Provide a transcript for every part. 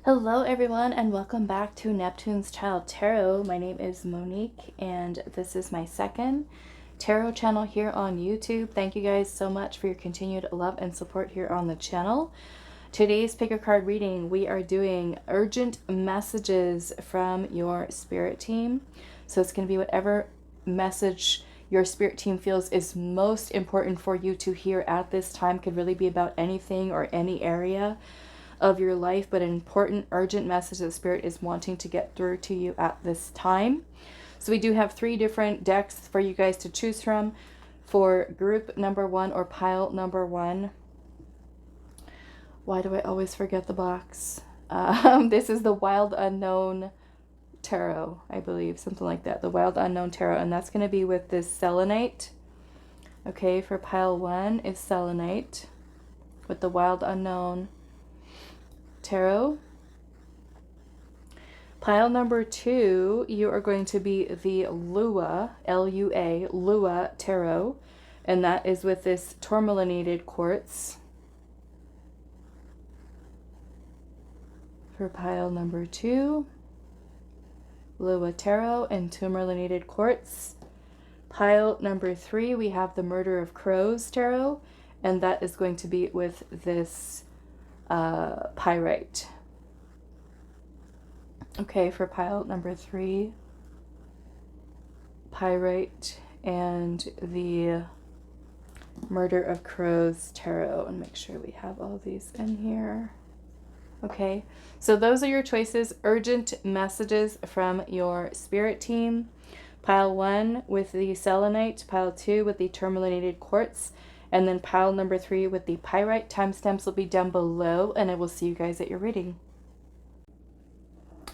Hello everyone and welcome back to Neptune's Child Tarot. My name is Monique and this is my second tarot channel here on YouTube. Thank you guys so much for your continued love and support here on the channel. Today's pick a card reading, we are doing urgent messages from your spirit team. So it's going to be whatever message your spirit team feels is most important for you to hear at this time. Could really be about anything or any area of your life, but an important urgent message that Spirit is wanting to get through to you at this time. So we do have 3 different decks for you guys to choose from for group number 1 or pile number 1. Why do I always forget the box? This is the Wild Unknown Tarot, I believe, something like that. The Wild Unknown Tarot, and that's going to be with this Selenite. Okay, for pile 1 is Selenite with the Wild Unknown Tarot. Pile number 2, you are going to be the Lua, L-U-A, Lua Tarot, and that is with this Tourmalinated Quartz. For pile number 2, Lua Tarot and Tourmalinated Quartz. Pile number 3, we have the Murder of Crows Tarot, and that is going to be with this Pyrite. Okay, for pile number 3, Pyrite and the Murder of Crows Tarot. And make sure we have all these in here. Okay, so those are your choices. Urgent messages from your spirit team. Pile 1 with the Selenite, pile 2 with the Tourmalinated Quartz, and then pile number 3 with the Pyrite. Timestamps will be down below, and I will see you guys at your reading.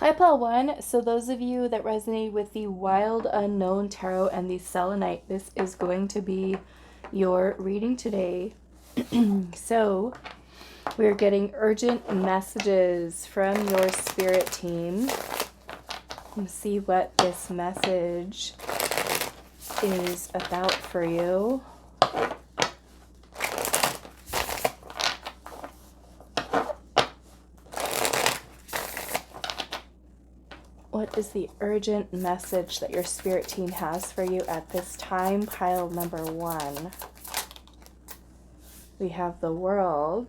Hi, pile 1. So those of you that resonate with the Wild Unknown Tarot and the Selenite, this is going to be your reading today. So we're getting urgent messages from your spirit team. Let's see what this message is about for you. What is the urgent message that your spirit team has for you at this time? Pile number 1. We have the World.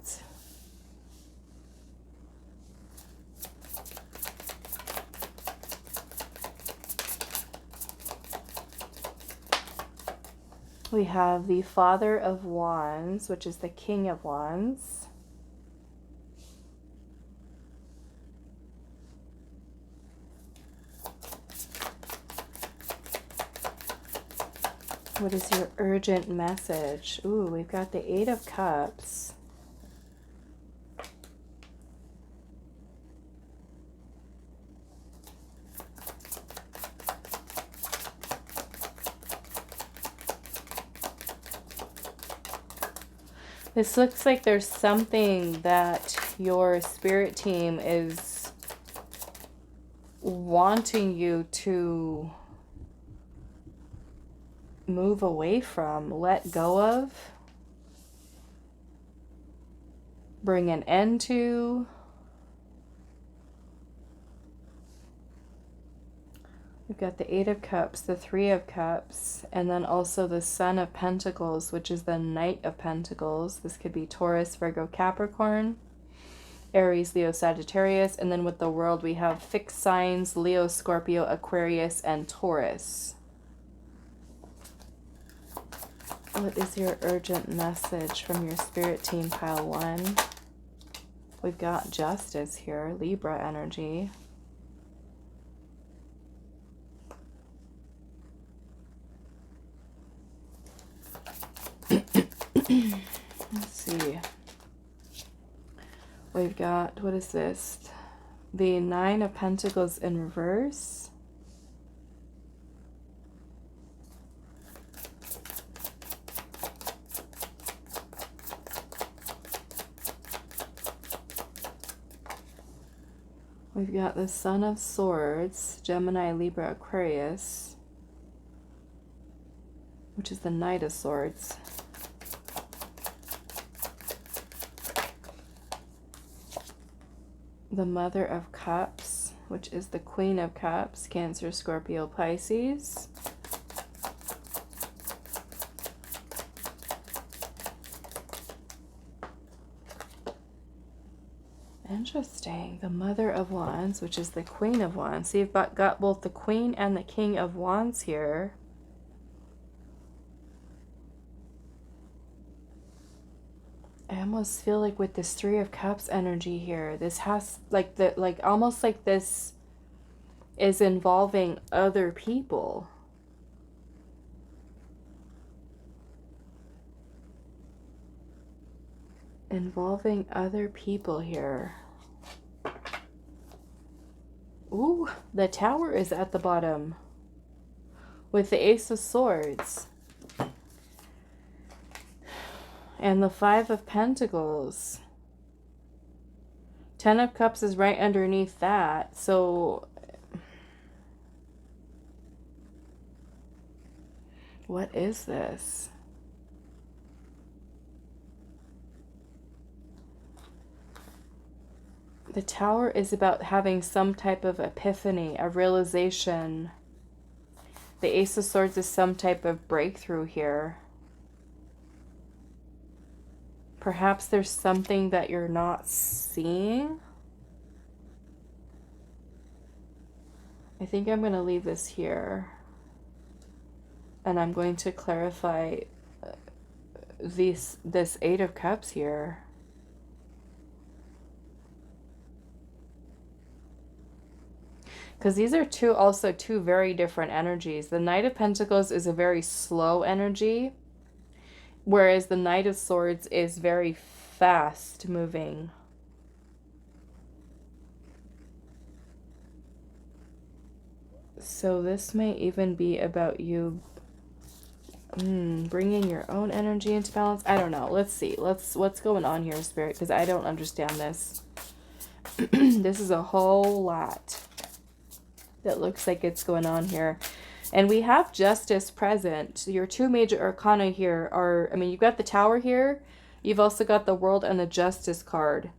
We have the Father of Wands, which is the King of Wands. What is your urgent message? Ooh, we've got the 8 of Cups. This looks like there's something that your spirit team is wanting you to move away from, let go of, bring an end to. We've got the 8 of Cups, the 3 of Cups, and then also the Son of Pentacles, which is the Knight of Pentacles. This could be Taurus, Virgo, Capricorn, Aries, Leo, Sagittarius, and then with the World we have fixed signs, Leo, Scorpio, Aquarius, and Taurus. What is your urgent message from your spirit team, pile 1? We've got Justice here, Libra energy. Let's see. We've got, what is this? The 9 of Pentacles in reverse. We've got the Son of Swords, Gemini, Libra, Aquarius, which is the Knight of Swords. the Mother of Cups, which is the Queen of Cups, Cancer, Scorpio, Pisces. Interesting. The Mother of Wands, which is the Queen of Wands. So you've got both the Queen and the King of Wands here. I almost feel like with this Three of Cups energy here, this has almost like this is involving other people. Involving other people here. Ooh, the Tower is at the bottom with the Ace of Swords. And the Five of Pentacles. 10 of Cups is right underneath that. So what is this? The Tower is about having some type of epiphany, a realization. The Ace of Swords is some type of breakthrough here. Perhaps there's something that you're not seeing. I think I'm going to leave this here. And I'm going to clarify this Eight of Cups here. Because these are also two very different energies. The Knight of Pentacles is a very slow energy, whereas the Knight of Swords is very fast moving. So this may even be about you bringing your own energy into balance. I don't know. Let's see. What's going on here, Spirit? Because I don't understand this. This is a whole lot that looks like it's going on here. And we have Justice present. Your two major arcana here are, I mean, you've got the Tower here. You've also got the World and the Justice card.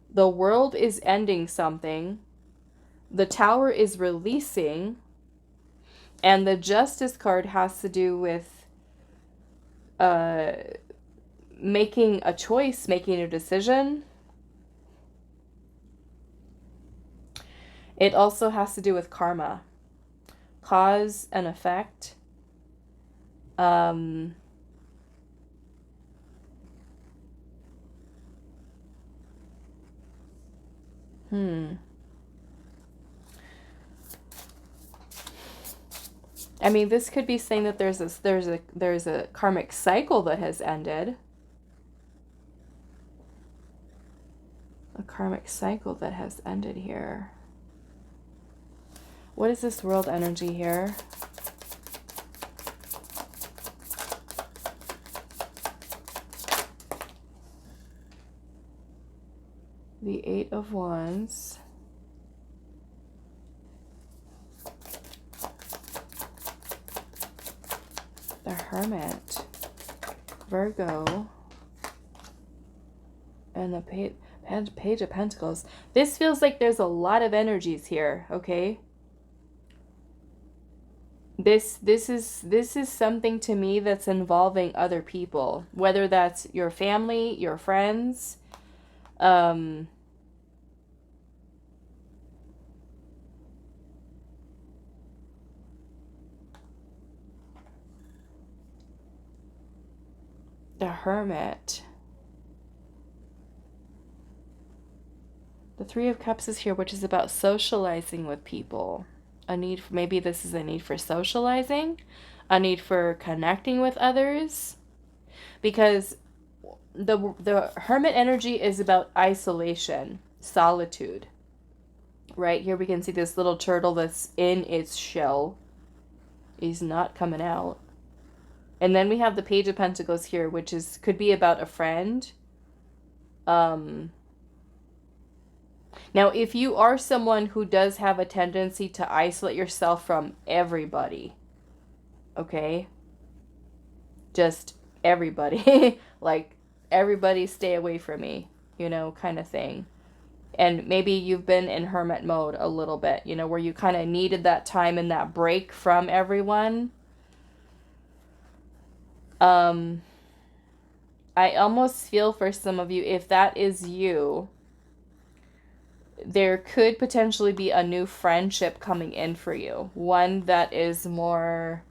The World is ending something. The Tower is releasing. And the Justice card has to do with making a choice, making a decision. It also has to do with karma. Cause and effect. I mean, this could be saying that there's a karmic cycle that has ended. A karmic cycle that has ended here. What is this world energy here? The Eight of Wands. The Hermit. Virgo. And the Page of Pentacles. This feels like there's a lot of energies here, okay? This is something to me that's involving other people, whether that's your family, your friends, the Hermit. The Three of Cups is here, which is about socializing with people. A need for, maybe this is a need for socializing, a need for connecting with others, because the Hermit energy is about isolation, solitude. Right here we can see this little turtle that's in its shell. He's not coming out. And then we have the Page of Pentacles here, which could be about a friend. Now, if you are someone who does have a tendency to isolate yourself from everybody, okay? Just everybody. Like, everybody stay away from me, you know, kind of thing. And maybe you've been in hermit mode a little bit, you know, where you kind of needed that time and that break from everyone. I almost feel for some of you, if that is you, there could potentially be a new friendship coming in for you. One that is more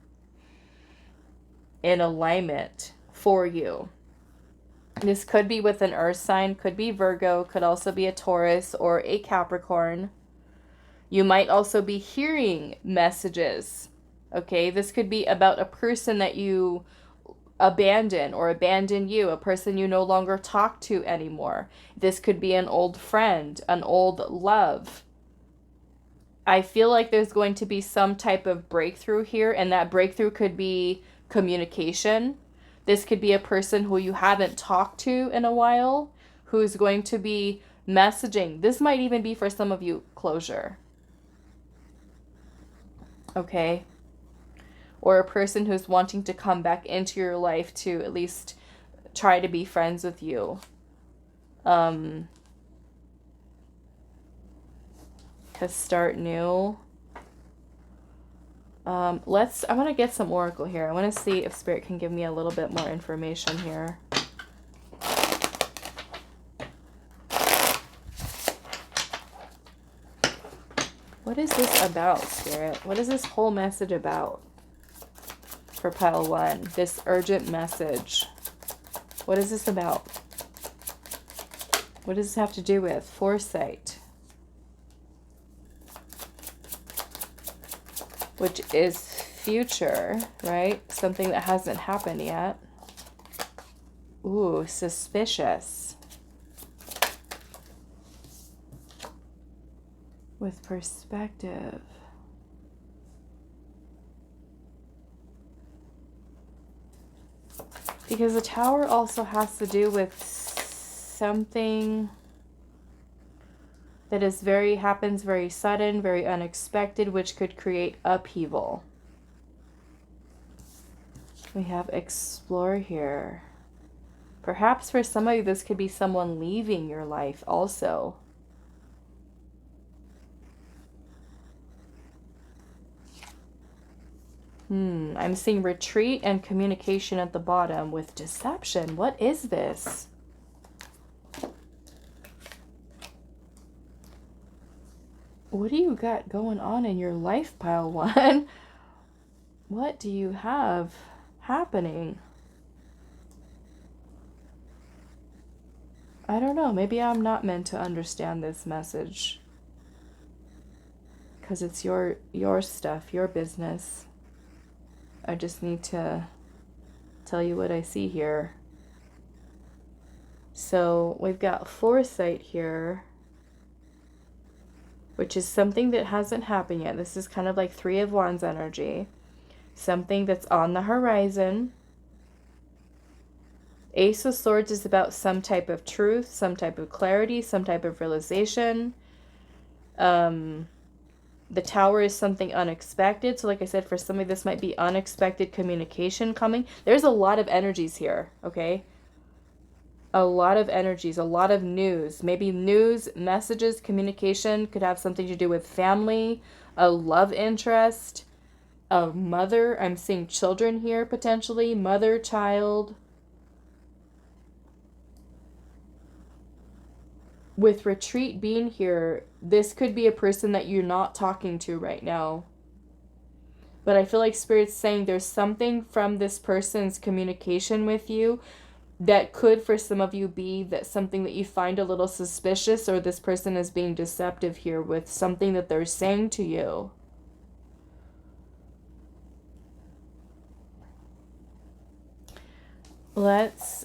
in alignment for you. This could be with an earth sign, could be Virgo, could also be a Taurus or a Capricorn. You might also be hearing messages, okay? This could be about a person that you abandon or abandon you, a person you no longer talk to anymore. This could be an old friend, an old love. I feel like there's going to be some type of breakthrough here, and that breakthrough could be communication. This could be a person who you haven't talked to in a while, who's going to be messaging. This might even be for some of you closure. Okay? Or a person who's wanting to come back into your life to at least try to be friends with you. To start new. I want to get some oracle here. I want to see if Spirit can give me a little bit more information here. What is this about, Spirit? What is this whole message about? For pile 1, this urgent message. What is this about? What does this have to do with? Foresight. Which is future, right? Something that hasn't happened yet. Ooh, suspicious. With perspective. Because the Tower also has to do with something that is happens very sudden, very unexpected, which could create upheaval. We have explore here. Perhaps for some of you, this could be someone leaving your life also. I'm seeing retreat and communication at the bottom with deception. What is this? What do you got going on in your life, pile 1? What do you have happening? I don't know. Maybe I'm not meant to understand this message. Because it's your stuff, your business. I just need to tell you what I see here. So we've got foresight here, which is something that hasn't happened yet. This is kind of like 3 of Wands energy. Something that's on the horizon. Ace of Swords is about some type of truth, some type of clarity, some type of realization. The Tower is something unexpected. So like I said, for some of this might be unexpected communication coming. There's a lot of energies here, okay? A lot of energies, a lot of news. Maybe news, messages, communication could have something to do with family, a love interest, a mother. I'm seeing children here potentially. Mother, child. With retreat being here, this could be a person that you're not talking to right now. But I feel like Spirit's saying there's something from this person's communication with you that could, for some of you, be that something that you find a little suspicious, or this person is being deceptive here with something that they're saying to you. Let's,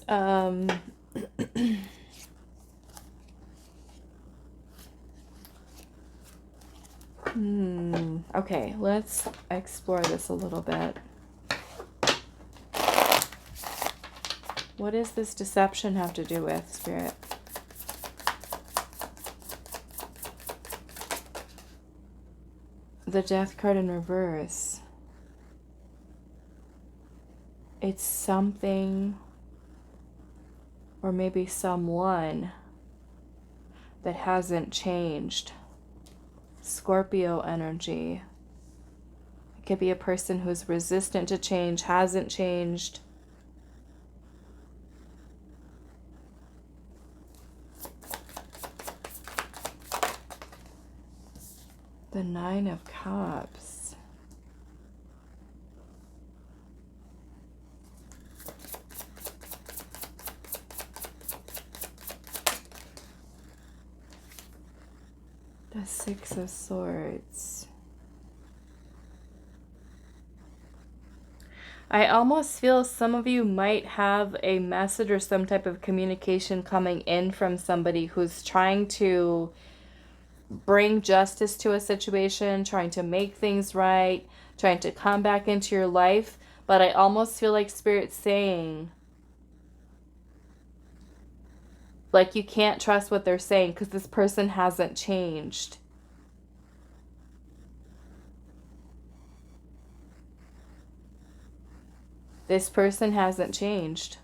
okay, let's explore this a little bit. What does this deception have to do with, Spirit? The Death card in reverse. It's something, or maybe someone, that hasn't changed. Scorpio energy. It could be a person who's resistant to change, hasn't changed. The Nine of Cups. The Six of Swords. I almost feel some of you might have a message or some type of communication coming in from somebody who's trying to bring justice to a situation, trying to make things right, trying to come back into your life. But I almost feel like Spirit's saying, like, you can't trust what they're saying because this person hasn't changed. This person hasn't changed.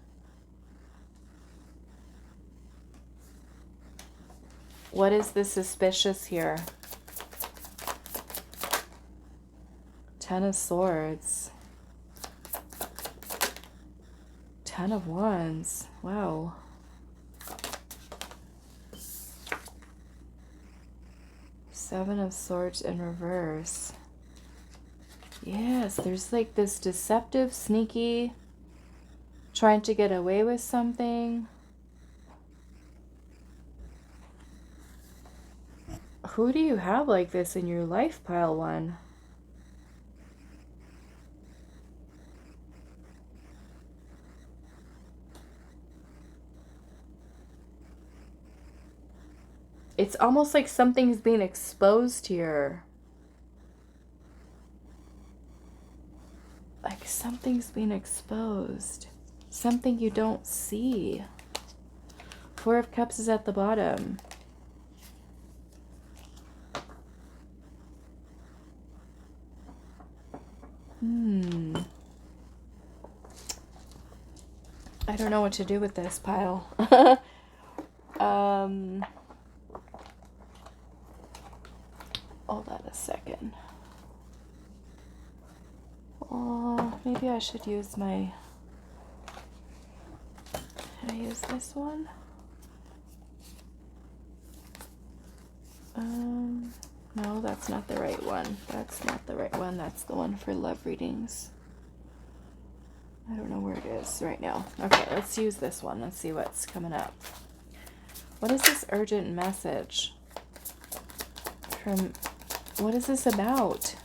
What is the suspicious here? Ten of Swords. Ten of Wands. Wow. Seven of Swords in reverse. Yes, there's like this deceptive, sneaky, trying to get away with something. Who do you have like this in your life, pile one? It's almost like something's being exposed here. Like something's being exposed. Something you don't see. Four of Cups is at the bottom. I don't know what to do with this pile. Hold on a second. Oh, maybe I should use my... Should I use this one? No, that's not the right one. That's not the right one. That's the one for love readings. I don't know where it is right now. Okay, let's use this one. Let's see what's coming up. What is this urgent message? From... What is this about?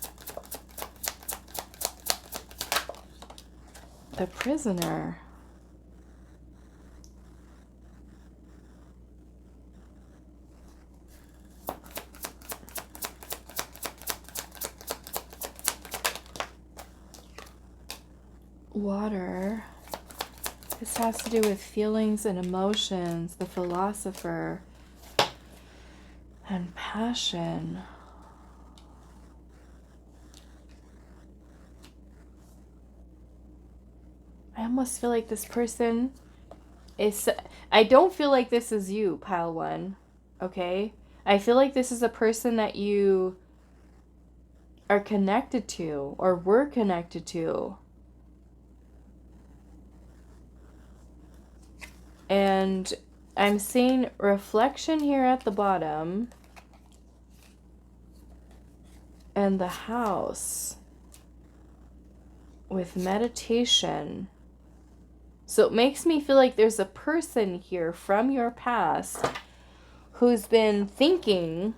The Prisoner. Water. This has to do with feelings and emotions, the Philosopher, and passion. I almost feel like this person is... I don't feel like this is you, pile one. Okay? I feel like this is a person that you are connected to or were connected to. And I'm seeing reflection here at the bottom. And the House. With meditation. So it makes me feel like there's a person here from your past who's been thinking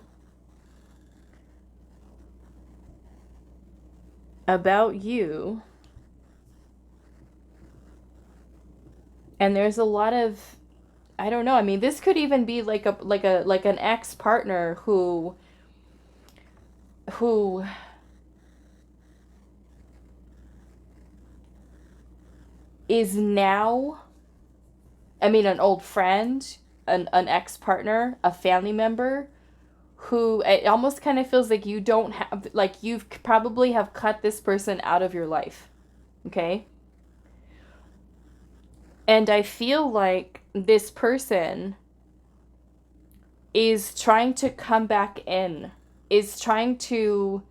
about you. And there's a lot of, I don't know, I mean, this could even be like an ex-partner who is now, I mean, an old friend, an ex-partner, a family member, who it almost kind of feels like you don't have, like you've probably have cut this person out of your life, okay? And I feel like this person is trying to come back in, is trying to,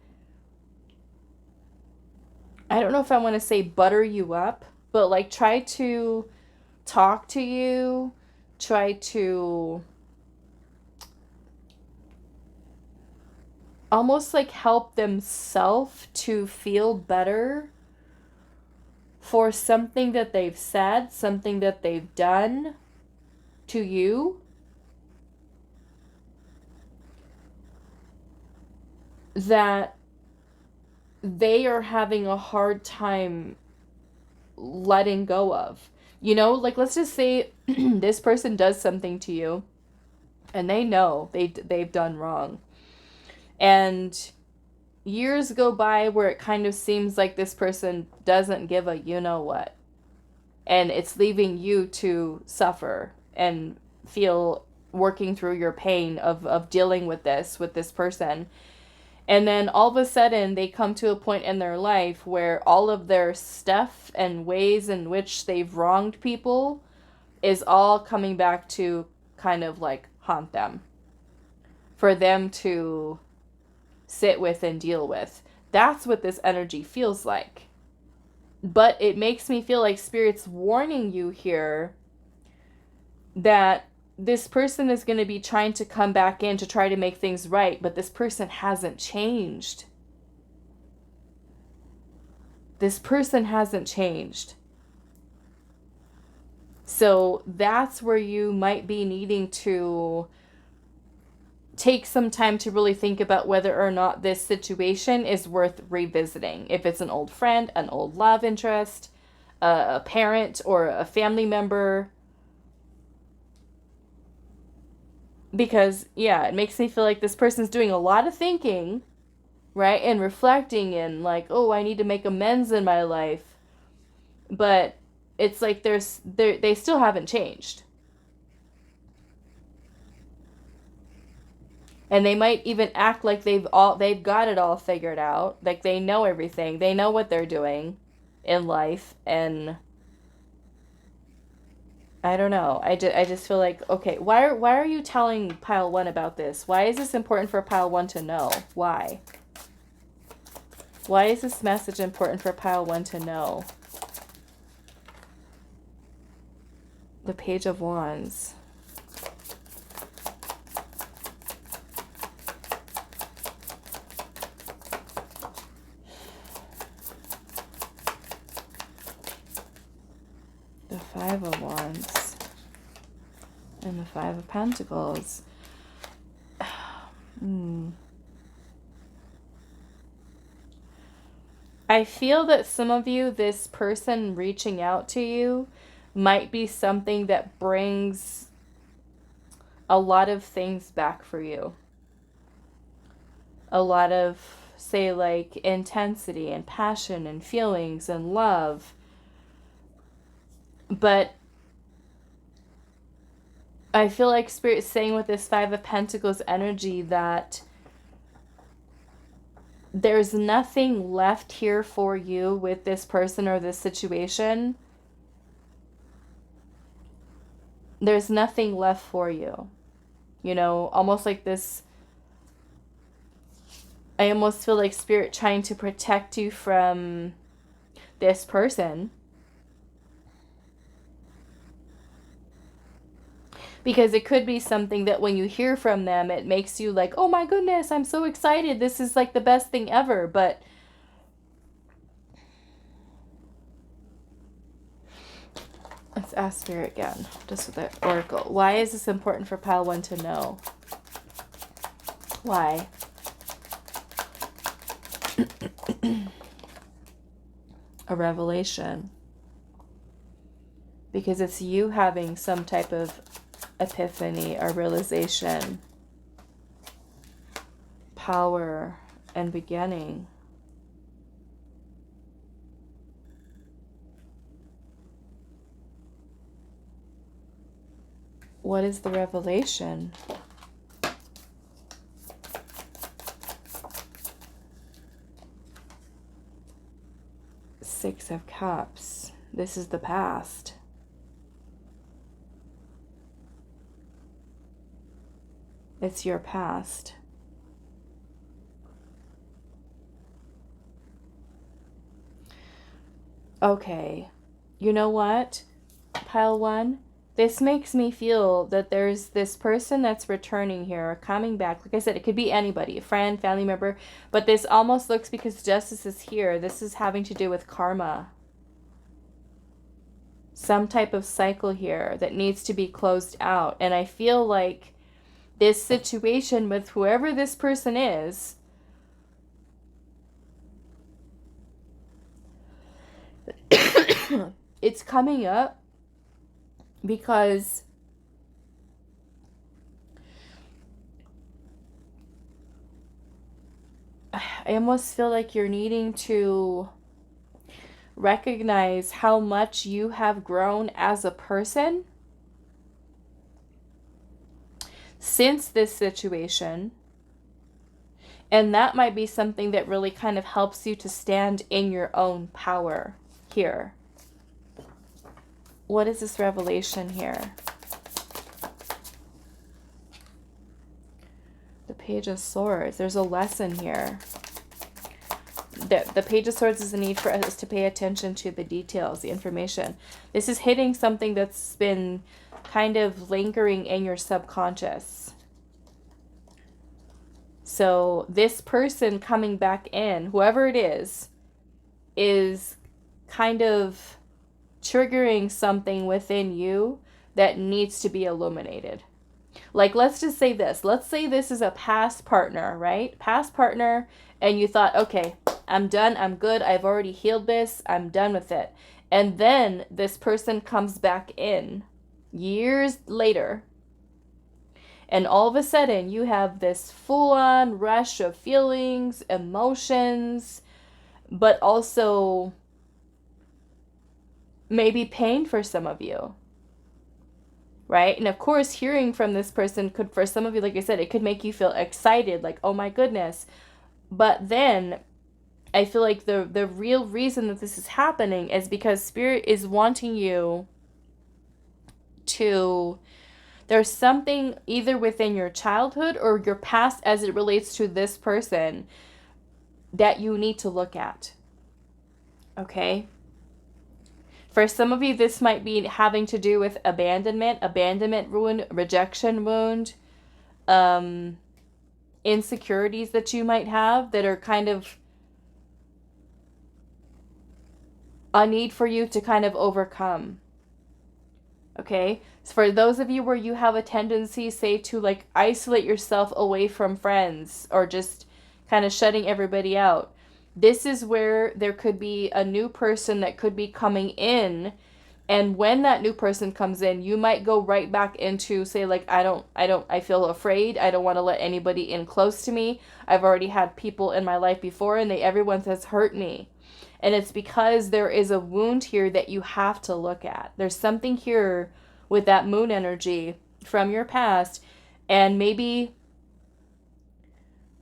I don't know if I want to say butter you up, but like try to talk to you, try to almost like help themselves to feel better for something that they've said, something that they've done to you, that they are having a hard time letting go of. You know, like let's just say this person does something to you and they know they've done wrong. And years go by where it kind of seems like this person doesn't give a you know what. And it's leaving you to suffer and feel working through your pain of dealing with this person. And then all of a sudden they come to a point in their life where all of their stuff and ways in which they've wronged people is all coming back to kind of like haunt them. For them to sit with and deal with. That's what this energy feels like. But it makes me feel like Spirit's warning you here that this person is going to be trying to come back in to try to make things right, but this person hasn't changed. This person hasn't changed. So that's where you might be needing to take some time to really think about whether or not this situation is worth revisiting. If it's an old friend, an old love interest, a parent, or a family member. Because, yeah, it makes me feel like this person's doing a lot of thinking, right? And reflecting and like, oh, I need to make amends in my life. But it's like they still haven't changed. And they might even act like they've got it all figured out. Like they know everything. They know what they're doing in life. And I don't know. I just feel like, okay, why are you telling Pile 1 about this? Why is this important for Pile 1 to know? Why? Why is this message important for Pile 1 to know? The Page of Wands. The Five of Wands and the Five of Pentacles. I feel that some of you, this person reaching out to you might be something that brings a lot of things back for you. A lot of, say, like intensity and passion and feelings and love. But I feel like Spirit's saying with this Five of Pentacles energy that there's nothing left here for you with this person or this situation. There's nothing left for you. You know, almost like this. I almost feel like Spirit trying to protect you from this person. Because it could be something that when you hear from them, it makes you like, oh my goodness, I'm so excited. This is like the best thing ever. But let's ask Spirit again, just with the Oracle. Why is this important for Pile 1 to know? Why? A revelation. Because it's you having some type of epiphany or realization, power and beginning. What is the revelation? Six of Cups. This is the past. It's your past. Okay. You know what, pile one? This makes me feel that there's this person that's returning here, or coming back. Like I said, it could be anybody, a friend, family member. But this almost looks, because justice is here, this is having to do with karma. Some type of cycle here that needs to be closed out. And I feel like this situation with whoever this person is, it's coming up because I almost feel like you're needing to recognize how much you have grown as a person since this situation. And that might be something that really kind of helps you to stand in your own power here. What is this revelation here? The Page of Swords. There's a lesson here. The Page of Swords is a need for us to pay attention to the details, the information. This is hitting something that's been kind of lingering in your subconscious. So this person coming back in, whoever it is kind of triggering something within you that needs to be illuminated. Like, let's just say this. Let's say this is a past partner, right? Past partner, and you thought, okay, I'm done, I'm good, I've already healed this, I'm done with it. And then this person comes back in years later, and all of a sudden you have this full-on rush of feelings, emotions, but also maybe pain for some of you, right? And of course, hearing from this person could, for some of you, like I said, it could make you feel excited, like, oh my goodness. But then I feel like the real reason that this is happening is because Spirit is wanting you to, there's something either within your childhood or your past as it relates to this person that you need to look at. Okay? For some of you, this might be having to do with abandonment wound, rejection wound, insecurities that you might have that are kind of a need for you to kind of overcome. Okay? So for those of you where you have a tendency, say, to like isolate yourself away from friends or just kind of shutting everybody out, this is where there could be a new person that could be coming in. And when that new person comes in, you might go right back into, say, like, I feel afraid. I don't want to let anybody in close to me. I've already had people in my life before and everyone has hurt me. And it's because there is a wound here that you have to look at. There's something here with that moon energy from your past. And maybe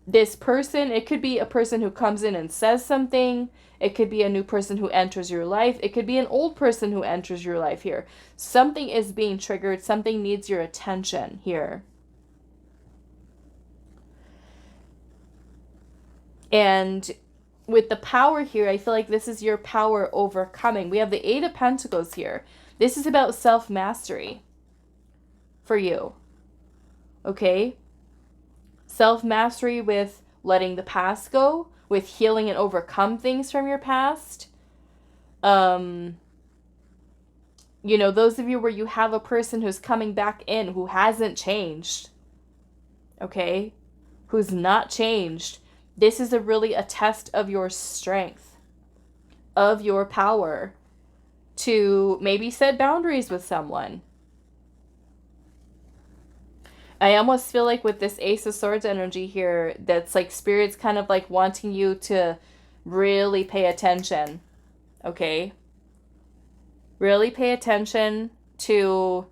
this person, it could be a person who comes in and says something. It could be a new person who enters your life. It could be an old person who enters your life here. Something is being triggered. Something needs your attention here. And with the power here, I feel like this is your power overcoming. We have the Eight of Pentacles here. This is about self-mastery for you. Okay? Self-mastery with letting the past go, with healing and overcome things from your past. You know, those of you where you have a person who's coming back in who hasn't changed. Okay? Who's not changed. This is really a test of your strength, of your power to maybe set boundaries with someone. I almost feel like with this Ace of Swords energy here, that's like Spirit's kind of like wanting you to really pay attention. Okay? Really pay attention to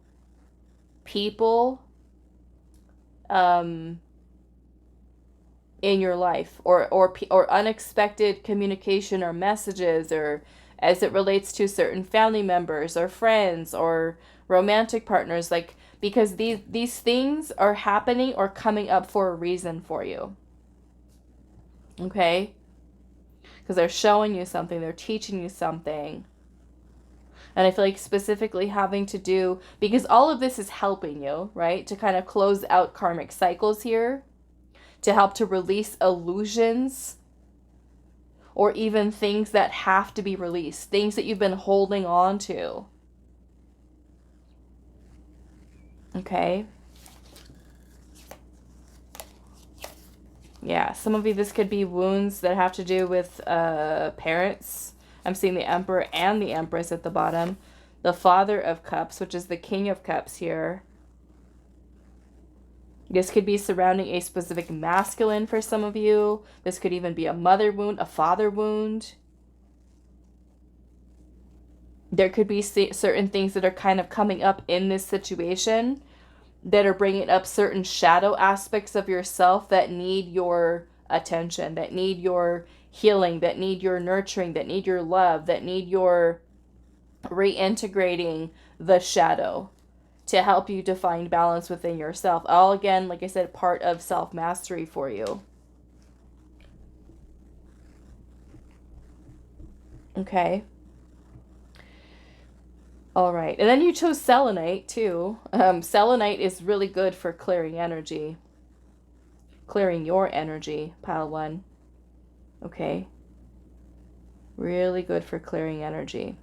people in your life, or unexpected communication or messages, or as it relates to certain family members or friends or romantic partners. Like, because these things are happening or coming up for a reason for you. Okay? Because they're showing you something, they're teaching you something. And I feel like specifically having to do, because all of this is helping you, right? To kind of close out karmic cycles here, to help to release illusions, or even things that have to be released, things that you've been holding on to. Okay? Yeah, some of you, this could be wounds that have to do with parents. I'm seeing the Emperor and the Empress at the bottom. The Father of Cups, which is the King of Cups here. This could be surrounding a specific masculine for some of you. This could even be a mother wound, a father wound. There could be certain things that are kind of coming up in this situation that are bringing up certain shadow aspects of yourself that need your attention, that need your healing, that need your nurturing, that need your love, that need your reintegrating the shadow to help you to find balance within yourself. All, again, like I said, part of self-mastery for you. Okay. All right. And then you chose Selenite too. Selenite is really good for clearing energy. Clearing your energy, pile 1. Okay. Really good for clearing energy.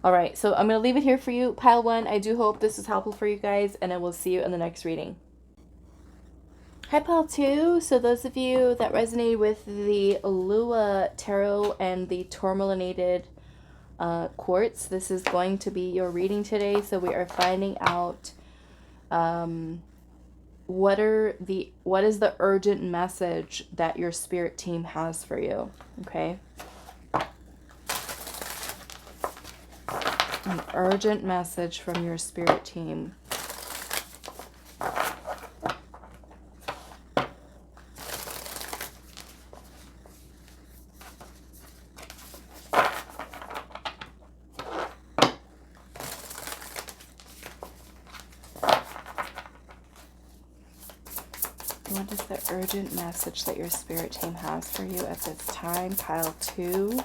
All right, so I'm going to leave it here for you, pile 1. I do hope this is helpful for you guys, and I will see you in the next reading. Hi, pile 2. So those of you that resonated with the Lua Tarot and the Tourmalinated Quartz, this is going to be your reading today. So we are finding out what is the urgent message that your spirit team has for you. Okay. An urgent message from your spirit team. What is the urgent message that your spirit team has for you at this time? Pile 2.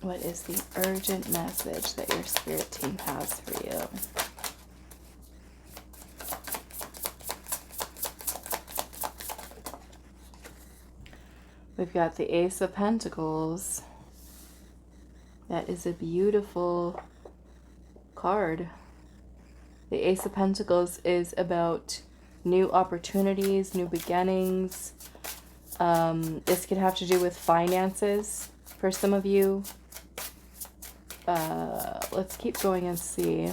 What is the urgent message that your spirit team has for you? We've got the Ace of Pentacles. That is a beautiful card. The Ace of Pentacles is about new opportunities, new beginnings. This could have to do with finances for some of you. Let's keep going and see.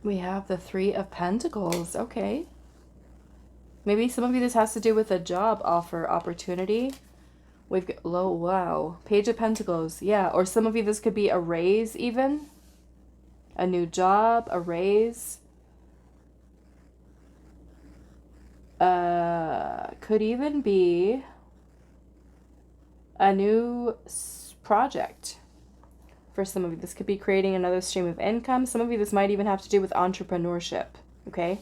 We have the Three of Pentacles. Okay. Maybe some of you, this has to do with a job offer opportunity. We've got, wow. Page of Pentacles. Yeah. Or some of you, this could be a raise even. A new job, a raise. Could even be a new project. For some of you, this could be creating another stream of income. Some of you, this might even have to do with entrepreneurship. Okay.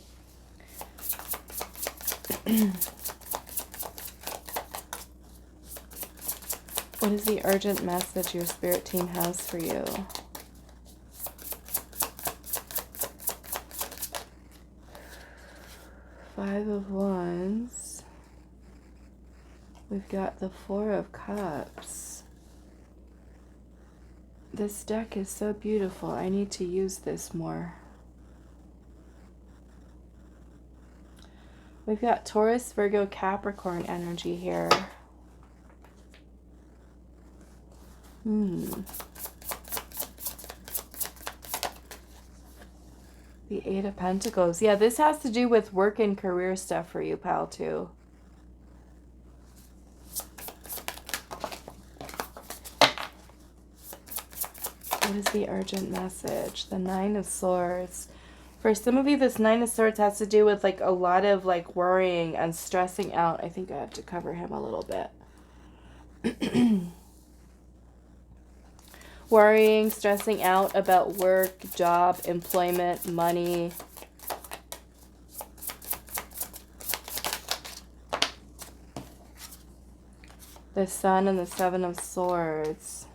What is the urgent message your spirit team has for you? Five of Wands. We've got the Four of Cups. This deck is so beautiful. I need to use this more. We've got Taurus, Virgo, Capricorn energy here. The Eight of Pentacles. Yeah, this has to do with work and career stuff for you, pal, too. What is the urgent message? The Nine of Swords. For some of you, this Nine of Swords has to do with like a lot of like worrying and stressing out. I think I have to cover him a little bit. Worrying, stressing out about work, job, employment, money. The Sun and the Seven of Swords.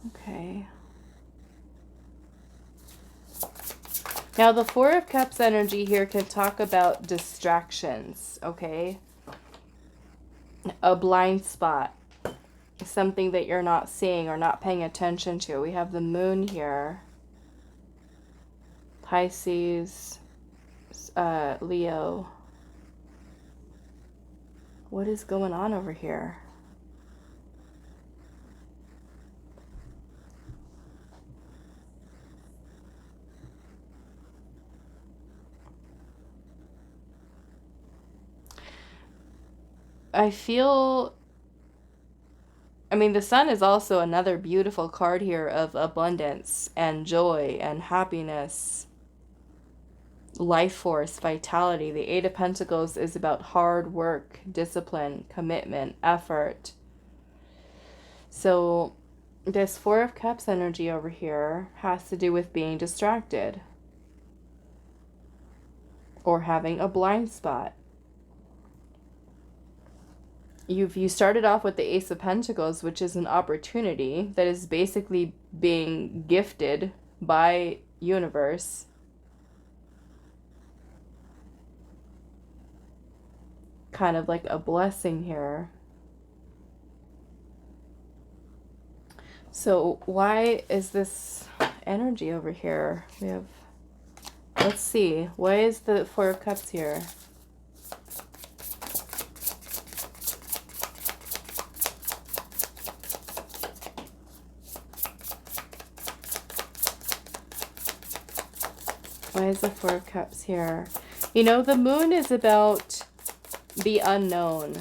Okay. Now, the Four of Cups energy here can talk about distractions, okay? A blind spot. Something that you're not seeing or not paying attention to. We have the Moon here. Pisces, Leo. What is going on over here? I feel, I mean, the Sun is also another beautiful card here of abundance and joy and happiness, life force, vitality. The Eight of Pentacles is about hard work, discipline, commitment, effort. So this Four of Cups energy over here has to do with being distracted or having a blind spot. You started off with the Ace of Pentacles, which is an opportunity that is basically being gifted by universe. Kind of like a blessing here. So why is this energy over here? We have, let's see, why is the Four of Cups here? Why is the Four of Cups here? You know, the Moon is about the unknown.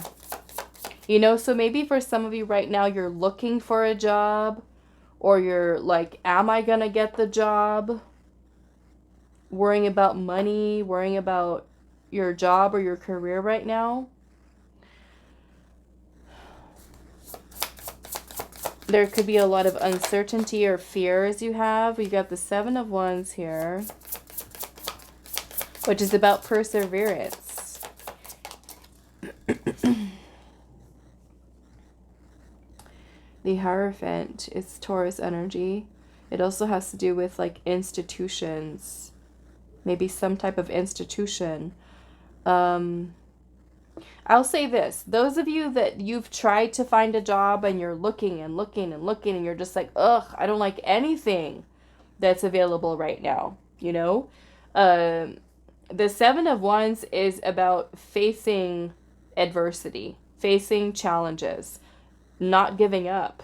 You know, so maybe for some of you right now, you're looking for a job, or you're like, am I gonna get the job? Worrying about money, worrying about your job or your career right now. There could be a lot of uncertainty or fears you have. We got the Seven of Wands here, which is about perseverance. The Hierophant is Taurus energy. It also has to do with like institutions, maybe some type of institution. I'll say this. Those of you that you've tried to find a job and you're looking and looking and looking and you're just like, ugh, I don't like anything that's available right now, you know? The Seven of Wands is about facing adversity, facing challenges, not giving up,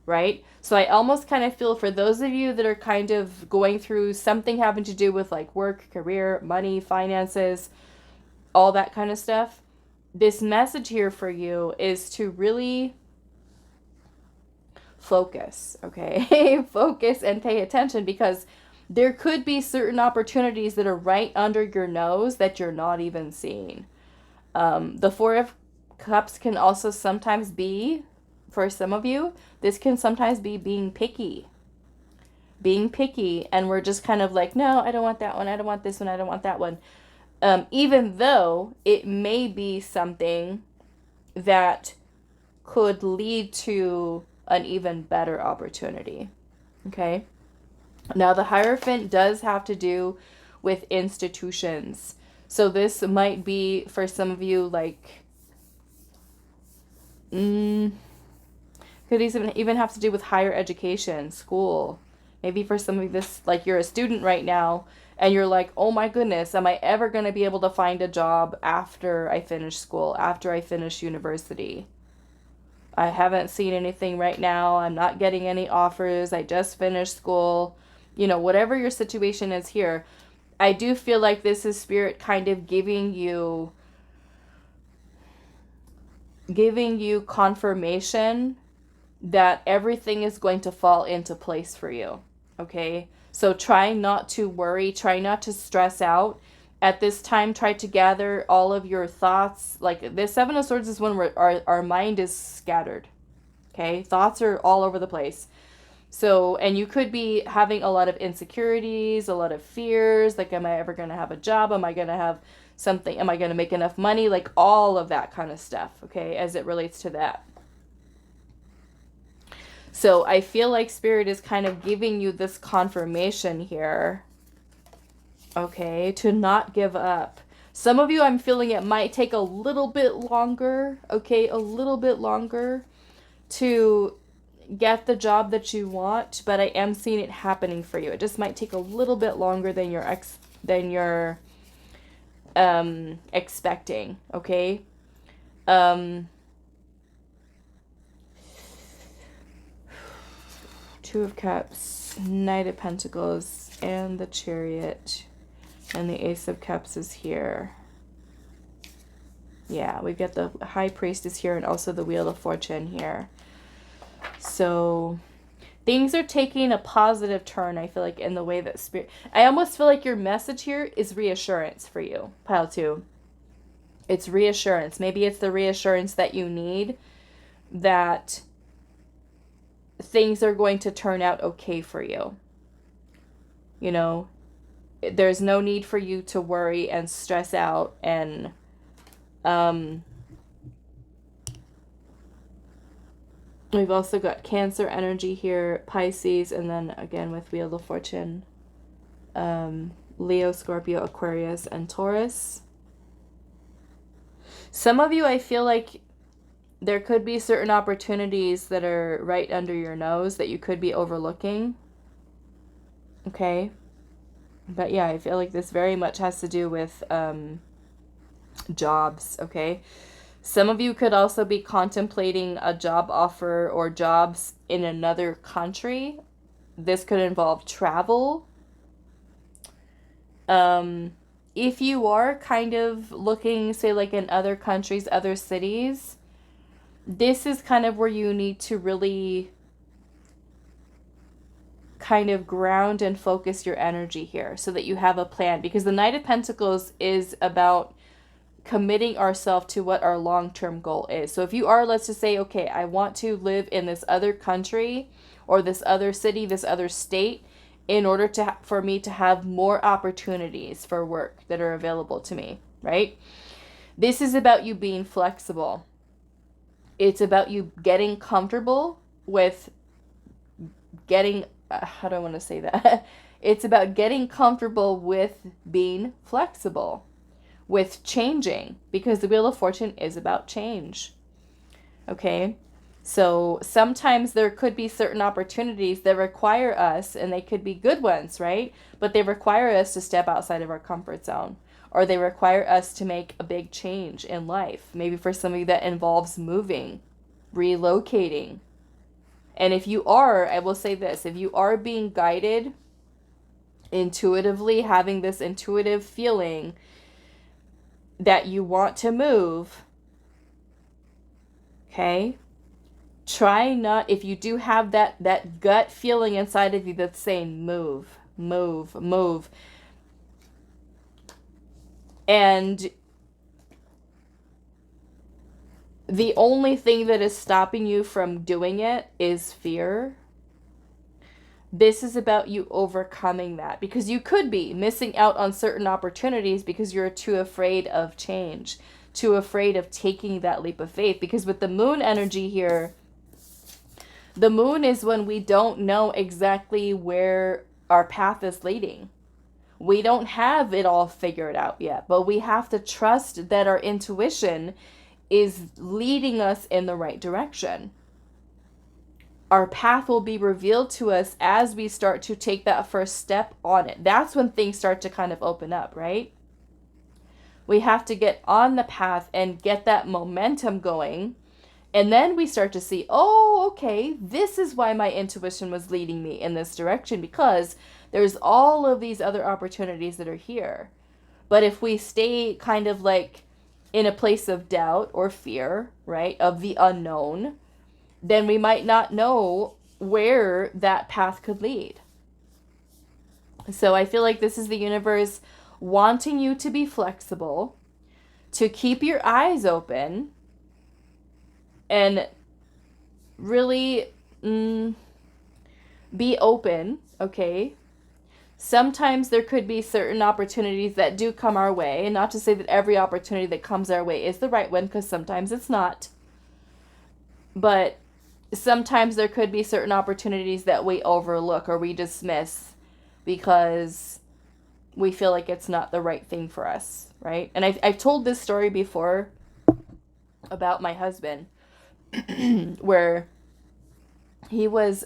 right? So I almost kind of feel for those of you that are kind of going through something having to do with like work, career, money, finances, all that kind of stuff, this message here for you is to really focus, okay? Focus and pay attention, because there could be certain opportunities that are right under your nose that you're not even seeing. The Four of Cups can also sometimes be, for some of you, this can sometimes be being picky. Being picky, and we're just kind of like, no, I don't want that one, I don't want this one, I don't want that one. Even though it may be something that could lead to an even better opportunity, okay? Now, the Hierophant does have to do with institutions. So this might be, for some of you, like, could even have to do with higher education, school. Maybe for some of you, this, like, you're a student right now, and you're like, oh my goodness, am I ever going to be able to find a job after I finish school, after I finish university? I haven't seen anything right now. I'm not getting any offers. I just finished school. You know, whatever your situation is here, I do feel like this is Spirit kind of giving you confirmation that everything is going to fall into place for you. Okay? So try not to worry, try not to stress out. At this time, try to gather all of your thoughts. Like, the Seven of Swords is when our mind is scattered. Okay? Thoughts are all over the place. So, and you could be having a lot of insecurities, a lot of fears, like, am I ever going to have a job? Am I going to have something? Am I going to make enough money? Like, all of that kind of stuff, okay, as it relates to that. So I feel like Spirit is kind of giving you this confirmation here, okay, to not give up. Some of you, I'm feeling it might take a little bit longer, okay, a little bit longer to get the job that you want, but I am seeing it happening for you. It just might take a little bit longer than you're expecting, okay? Two of Cups, Knight of Pentacles, and the Chariot, and the Ace of Cups is here. Yeah, we've got the High Priestess here and also the Wheel of Fortune here. So things are taking a positive turn, I feel like, in the way that Spirit... I almost feel like your message here is reassurance for you, Pile 2. It's reassurance. Maybe it's the reassurance that you need that things are going to turn out okay for you. You know, there's no need for you to worry and stress out and we've also got Cancer energy here, Pisces, and then again with Wheel of Fortune, Leo, Scorpio, Aquarius, and Taurus. Some of you, I feel like there could be certain opportunities that are right under your nose that you could be overlooking. Okay? But yeah, I feel like this very much has to do with jobs, okay? Some of you could also be contemplating a job offer or jobs in another country. This could involve travel. If you are kind of looking, say, like in other countries, other cities, this is kind of where you need to really kind of ground and focus your energy here so that you have a plan. Because the Knight of Pentacles is about committing ourselves to what our long-term goal is. So if you are, let's just say, okay, I want to live in this other country or this other city, this other state, in order for me to have more opportunities for work that are available to me, right? This is about you being flexible. It's about you getting comfortable with getting, how do I want to say that? It's about getting comfortable with being flexible, with changing, because the Wheel of Fortune is about change. Okay? So sometimes there could be certain opportunities that require us, and they could be good ones, right? But they require us to step outside of our comfort zone, or they require us to make a big change in life. Maybe for some of you that involves moving, relocating. And if you are, I will say this, if you are being guided intuitively, having this intuitive feeling that you want to move, okay? Try not, if you do have that gut feeling inside of you that's saying move, move, move. And the only thing that is stopping you from doing it is fear. This is about you overcoming that, because you could be missing out on certain opportunities because you're too afraid of change, too afraid of taking that leap of faith. Because with the moon energy here, the moon is when we don't know exactly where our path is leading. We don't have it all figured out yet, but we have to trust that our intuition is leading us in the right direction. Our path will be revealed to us as we start to take that first step on it. That's when things start to kind of open up, right? We have to get on the path and get that momentum going. And then we start to see, oh, okay, this is why my intuition was leading me in this direction, because there's all of these other opportunities that are here. But if we stay kind of like in a place of doubt or fear, right, of the unknown, then we might not know where that path could lead. So I feel like this is the universe wanting you to be flexible, to keep your eyes open, and really be open, okay? Sometimes there could be certain opportunities that do come our way, and not to say that every opportunity that comes our way is the right one, because sometimes it's not. But sometimes there could be certain opportunities that we overlook or we dismiss because we feel like it's not the right thing for us, right? And I've told this story before about my husband, where he works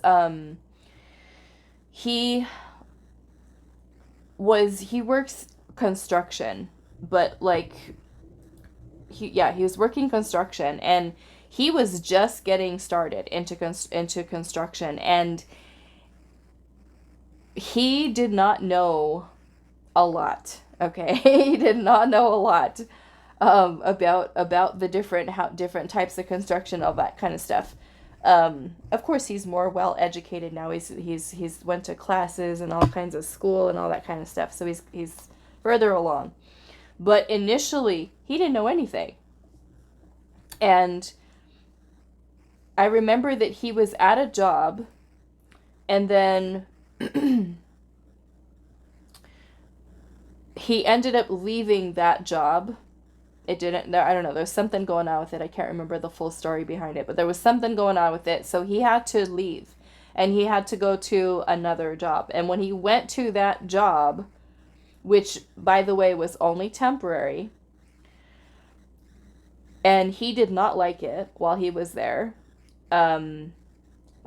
construction, but like he was working construction, and he was just getting started into construction, and he did not know a lot. Okay, he did not know a lot about the different types of construction, all that kind of stuff. Of course, he's more well educated now. He's went to classes and all kinds of school and all that kind of stuff. So he's further along. But initially, he didn't know anything. And I remember that he was at a job, and then he ended up leaving that job. I don't know, there's something going on with it. I can't remember the full story behind it, but there was something going on with it. So he had to leave, and he had to go to another job. And when he went to that job, which, by the way, was only temporary, and he did not like it while he was there.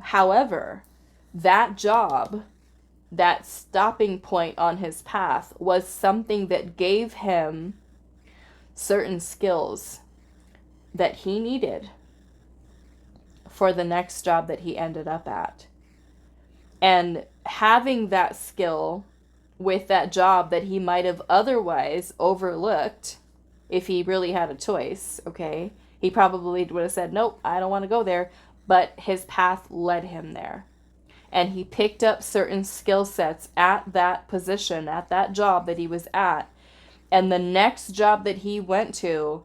However, that job, that stopping point on his path, was something that gave him certain skills that he needed for the next job that he ended up at. And having that skill with that job that he might have otherwise overlooked, if he really had a choice, okay, he probably would have said, nope, I don't want to go there. But his path led him there. And he picked up certain skill sets at that position, at that job that he was at. And the next job that he went to,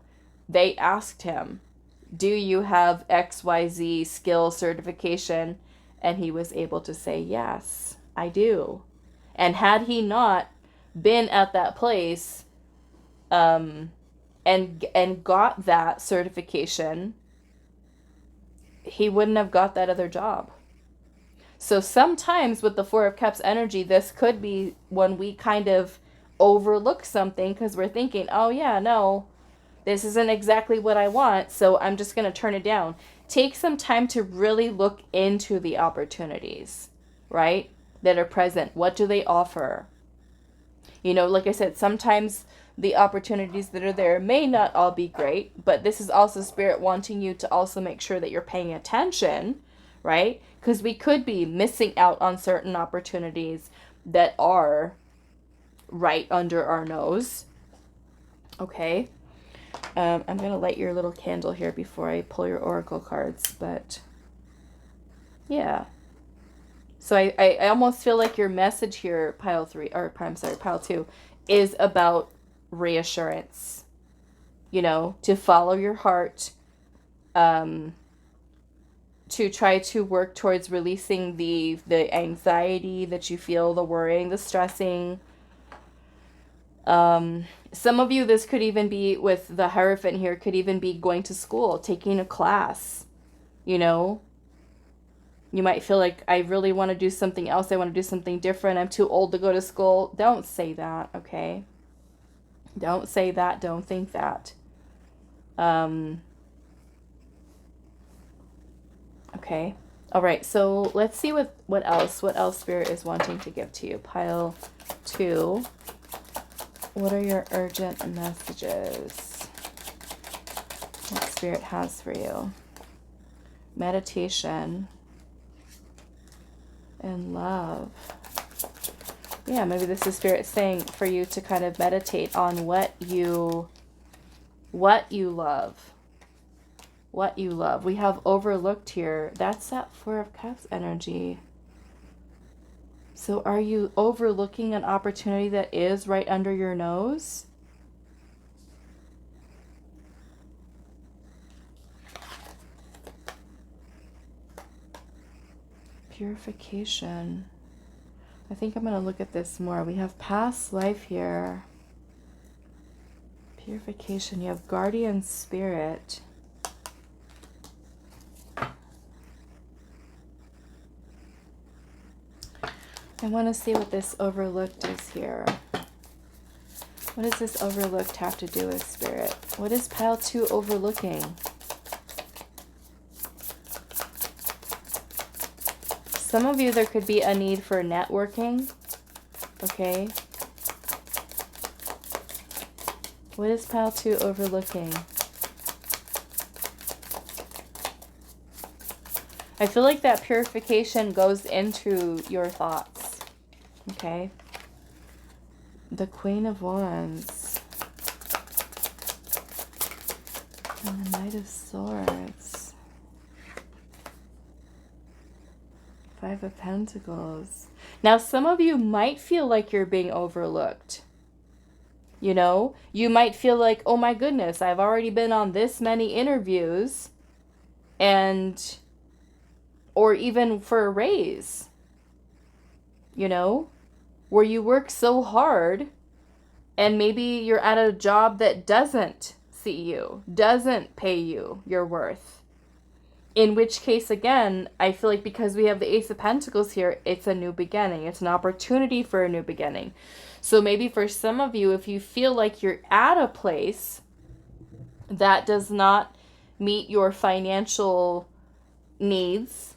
they asked him, do you have XYZ skill certification? And he was able to say, yes, I do. And had he not been at that place and got that certification, he wouldn't have got that other job. So sometimes with the Four of Cups energy, this could be when we kind of overlook something because we're thinking, oh yeah, no, this isn't exactly what I want, so I'm just going to turn it down. Take some time to really look into the opportunities, right, that are present. What do they offer? You know, like I said, sometimes the opportunities that are there may not all be great, but this is also Spirit wanting you to also make sure that you're paying attention, right? Because we could be missing out on certain opportunities that are right under our nose. Okay. I'm going to light your little candle here before I pull your oracle cards, but yeah. So I almost feel like your message here, pile 2, is about reassurance, you know, to follow your heart, to try to work towards releasing the anxiety that you feel, the worrying, the stressing. Some of you, this could even be with the Hierophant here, could even be going to school, taking a class, you know. You might feel like, I really want to do something else. I want to do something different. I'm too old to go to school. Don't say that, okay? Don't say that. Don't think that. Okay. All right. So let's see what else Spirit is wanting to give to you. Pile 2. What are your urgent messages? What Spirit has for you? Meditation and love. Yeah, maybe this is Spirit saying for you to kind of meditate on what you love. what you love. We have overlooked here. That's that Four of Cups energy. So are you overlooking an opportunity that is right under your nose? Purification. I think I'm going to look at this more. We have past life here. Purification. You have guardian spirit. I want to see what this overlooked is here. What does this overlooked have to do with spirit? What is pile 2 overlooking? Some of you, there could be a need for networking. Okay. What is pile 2 overlooking? I feel like that purification goes into your thoughts. Okay. The Queen of Wands. And the Knight of Swords. Five of Pentacles. Now, some of you might feel like you're being overlooked. You know, you might feel like, oh my goodness, I've already been on this many interviews, and, or even for a raise, you know, where you work so hard and maybe you're at a job that doesn't see you, doesn't pay you your worth. In which case, again, I feel like because we have the Ace of Pentacles here, it's a new beginning. It's an opportunity for a new beginning. So maybe for some of you, if you feel like you're at a place that does not meet your financial needs,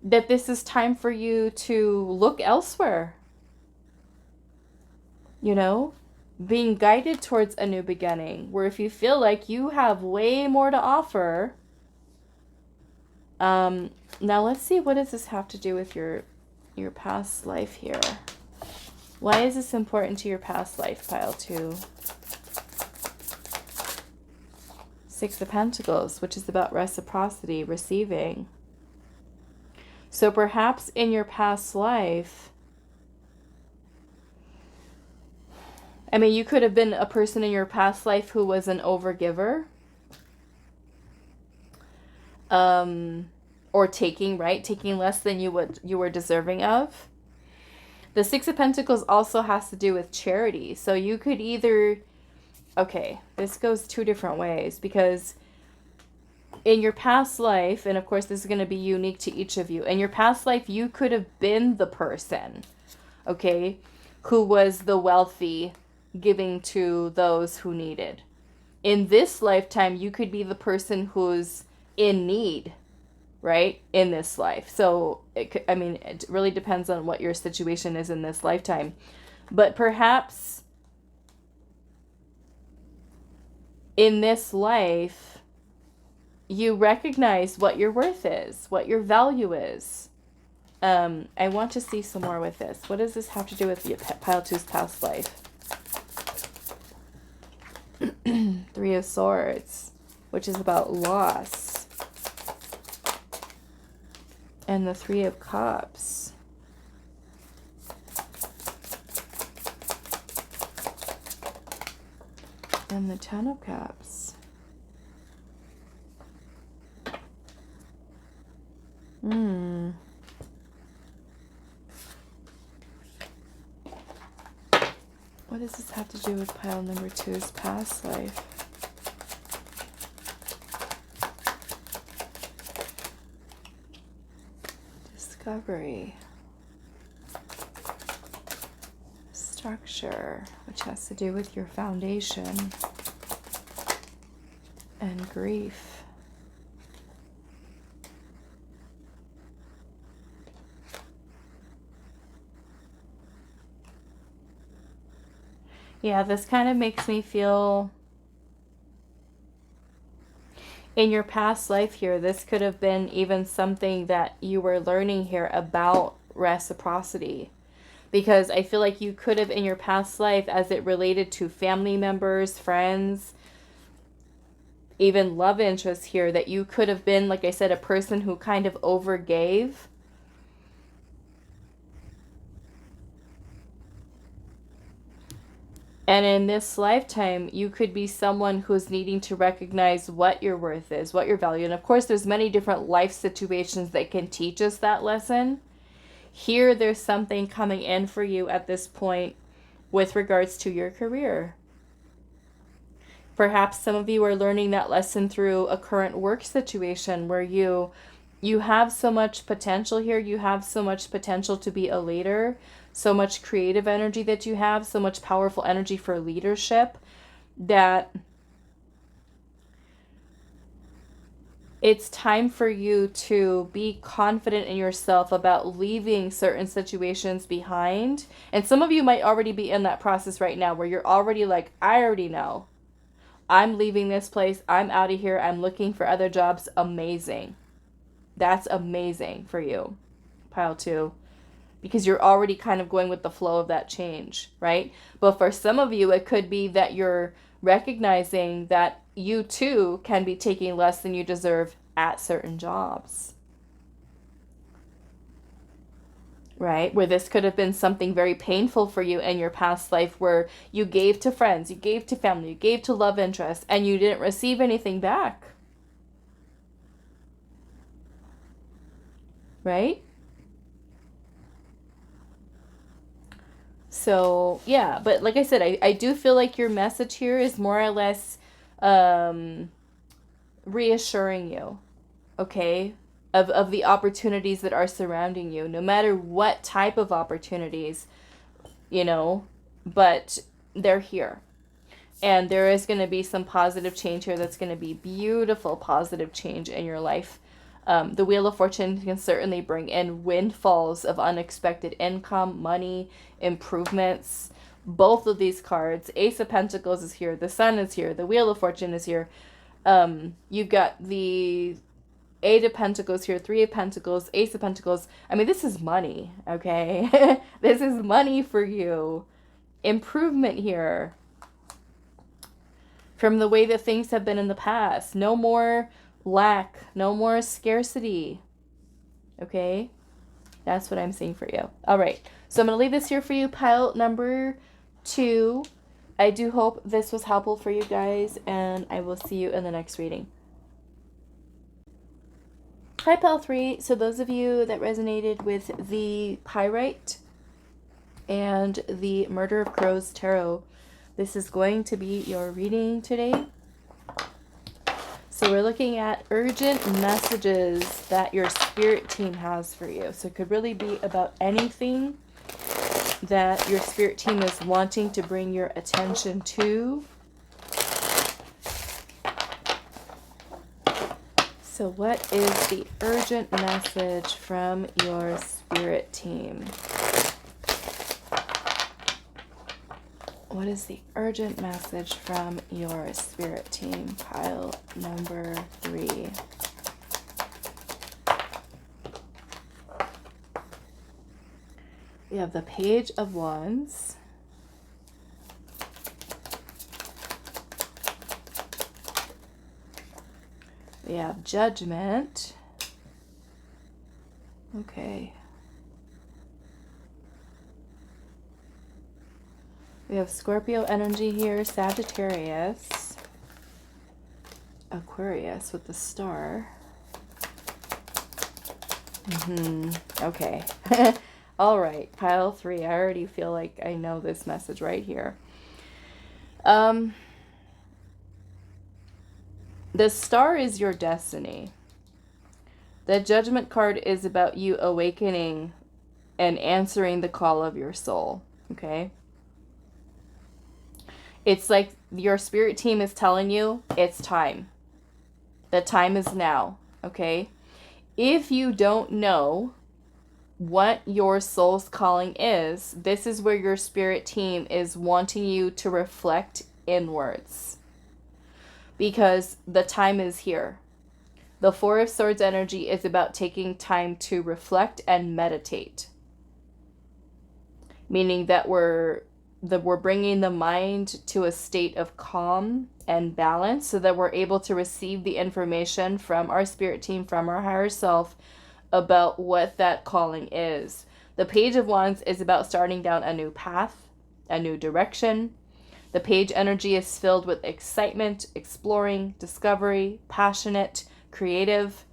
that this is time for you to look elsewhere. You know, being guided towards a new beginning, where if you feel like you have way more to offer. Now let's see, what does this have to do with your past life here? Why is this important to your past life, pile 2? Six of Pentacles, which is about reciprocity, receiving. So perhaps in your past life, I mean, you could have been a person in your past life who was an overgiver. Or taking, right? Taking less than you were deserving of. The Six of Pentacles also has to do with charity. So you could either, okay, this goes 2 different ways, because in your past life, and of course this is going to be unique to each of you, in your past life you could have been the person, okay, who was the wealthy, giving to those who needed. In this lifetime, you could be the person who's in need, right, in this life. So it really depends on what your situation is in this lifetime. But perhaps in this life, you recognize what your worth is, what your value is. I want to see some more with this. What does this have to do with your pile 2's past life? Three of Swords, which is about loss. And the Three of Cups. And the Ten of Cups. What does this have to do with pile number 2's past life? Discovery. Structure, which has to do with your foundation. And grief. Yeah, this kind of makes me feel, in your past life here, this could have been even something that you were learning here about reciprocity. Because I feel like you could have, in your past life, as it related to family members, friends, even love interest here, that you could have been, like I said, a person who kind of overgave. And in this lifetime, you could be someone who's needing to recognize what your worth is, what your value. And of course, there's many different life situations that can teach us that lesson. Here, there's something coming in for you at this point with regards to your career. Perhaps some of you are learning that lesson through a current work situation where you have so much potential here. You have so much potential to be a leader, so much creative energy that you have, so much powerful energy for leadership, that it's time for you to be confident in yourself about leaving certain situations behind. And some of you might already be in that process right now where you're already like, I already know. I'm leaving this place. I'm out of here. I'm looking for other jobs. Amazing. That's amazing for you, pile 2. Because you're already kind of going with the flow of that change, right? But for some of you, it could be that you're recognizing that you too can be taking less than you deserve at certain jobs. Right? Where this could have been something very painful for you in your past life, where you gave to friends, you gave to family, you gave to love interests, and you didn't receive anything back. Right? So, yeah, but like I said, I do feel like your message here is more or less reassuring you, okay, of the opportunities that are surrounding you, no matter what type of opportunities, you know, but they're here. And there is going to be some positive change here that's going to be beautiful, positive change in your life. The Wheel of Fortune can certainly bring in windfalls of unexpected income, money, improvements. Both of these cards, Ace of Pentacles is here, the Sun is here, the Wheel of Fortune is here. You've got the 8 of Pentacles here, 3 of Pentacles, Ace of Pentacles. I mean, this is money, okay? This is money for you. Improvement here from the way that things have been in the past. No more lack, no more scarcity, okay? That's what I'm seeing for you. All right, so I'm going to leave this here for you, pile number 2. I do hope this was helpful for you guys, and I will see you in the next reading. Hi, pile 3. So those of you that resonated with the Pyrite and the Murder of Crows Tarot, this is going to be your reading today. So we're looking at urgent messages that your spirit team has for you. So it could really be about anything that your spirit team is wanting to bring your attention to. So what is the urgent message from your spirit team? What is the urgent message from your spirit team? Pile number 3. We have the Page of Wands. We have Judgment. Okay. We have Scorpio energy here, Sagittarius, Aquarius with the star. Okay. All right, pile 3. I already feel like I know this message right here. The star is your destiny. The Judgment card is about you awakening and answering the call of your soul, okay? It's like your spirit team is telling you it's time. The time is now, okay? If you don't know what your soul's calling is, this is where your spirit team is wanting you to reflect inwards. Because the time is here. The Four of Swords energy is about taking time to reflect and meditate. Meaning that we're we're bringing the mind to a state of calm and balance so that we're able to receive the information from our spirit team, from our higher self, about what that calling is. The Page of Wands is about starting down a new path, a new direction. The page energy is filled with excitement, exploring, discovery, passionate, creative.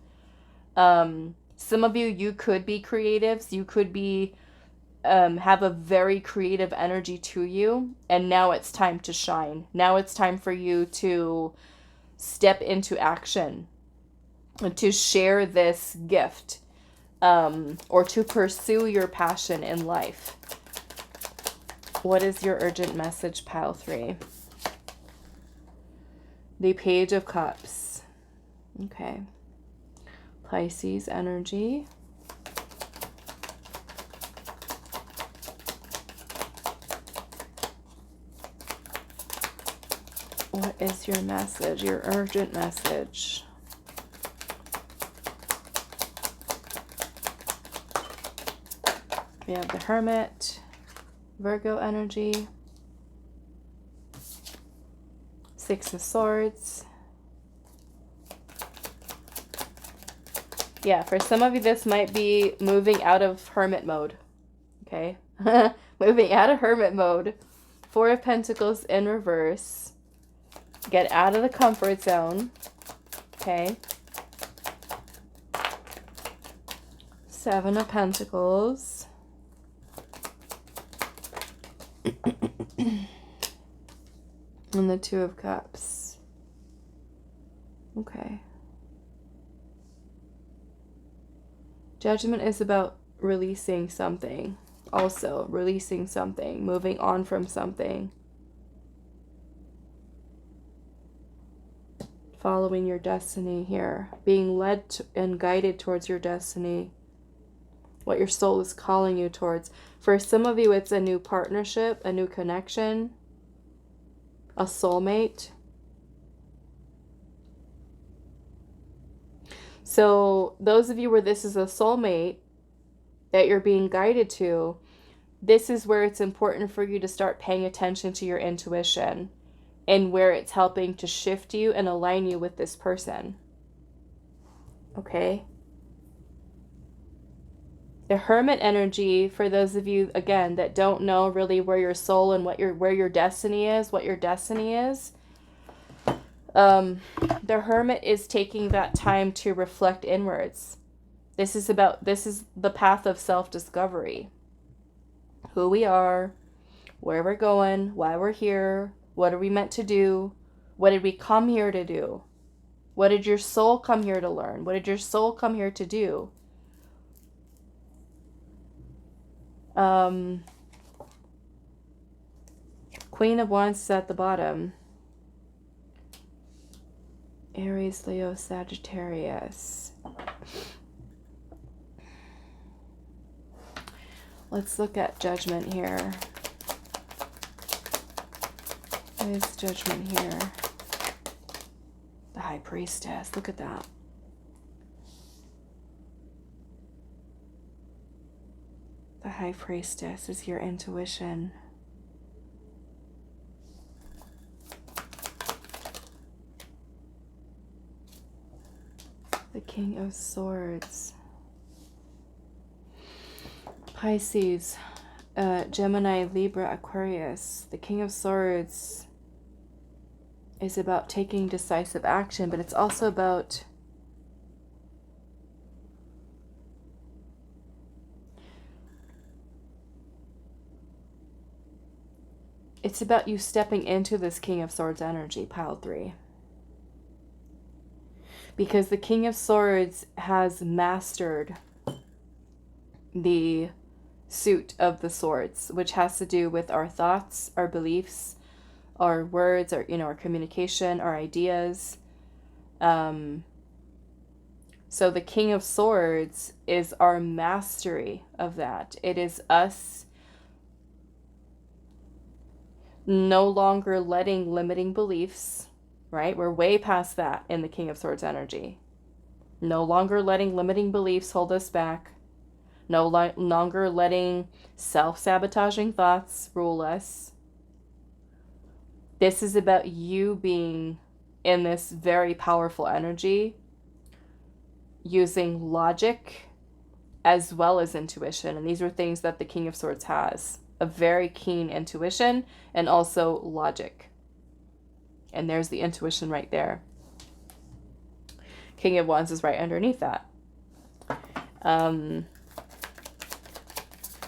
Some of you could be creatives. You could be have a very creative energy to you, and now it's time to shine. Now it's time for you to step into action and to share this gift, or to pursue your passion in life. What is your urgent message, pile 3? The Page of Cups. Okay. Pisces energy. What is your message, your urgent message? We have the Hermit, Virgo energy, Six of Swords. Yeah, for some of you, this might be moving out of hermit mode. Okay? Moving out of hermit mode. Four of Pentacles in reverse. Get out of the comfort zone. Okay? Seven of Pentacles. And the Two of Cups. Okay. Judgment is about releasing something. Also, releasing something. Moving on from something. Following your destiny here. Being led and guided towards your destiny. What your soul is calling you towards. For some of you, it's a new partnership, a new connection, a soulmate. So those of you where this is a soulmate that you're being guided to, this is where it's important for you to start paying attention to your intuition and where it's helping to shift you and align you with this person. Okay? The Hermit energy, for those of you, again, that don't know really where your soul and where your destiny is, what your destiny is, the Hermit is taking that time to reflect inwards. This is the path of self-discovery. Who we are, where we're going, why we're here, what are we meant to do, what did we come here to do, what did your soul come here to learn, what did your soul come here to do. Queen of Wands is at the bottom. Aries, Leo, Sagittarius. Let's look at Judgment here. What is Judgment here? The High Priestess. Look at that. The High Priestess is your intuition. The King of Swords. Pisces, Gemini, Libra, Aquarius. The King of Swords is about taking decisive action, but it's also about you stepping into this King of Swords energy, pile 3. Because the King of Swords has mastered the suit of the swords, which has to do with our thoughts, our beliefs, our words, our communication, our ideas. So the King of Swords is our mastery of that. It is us no longer letting limiting beliefs, right? We're way past that in the King of Swords energy. No longer letting limiting beliefs hold us back. No longer letting self-sabotaging thoughts rule us. This is about you being in this very powerful energy, using logic as well as intuition. And these are things that the King of Swords has. A very keen intuition and also logic. And there's the intuition right there. King of Wands is right underneath that.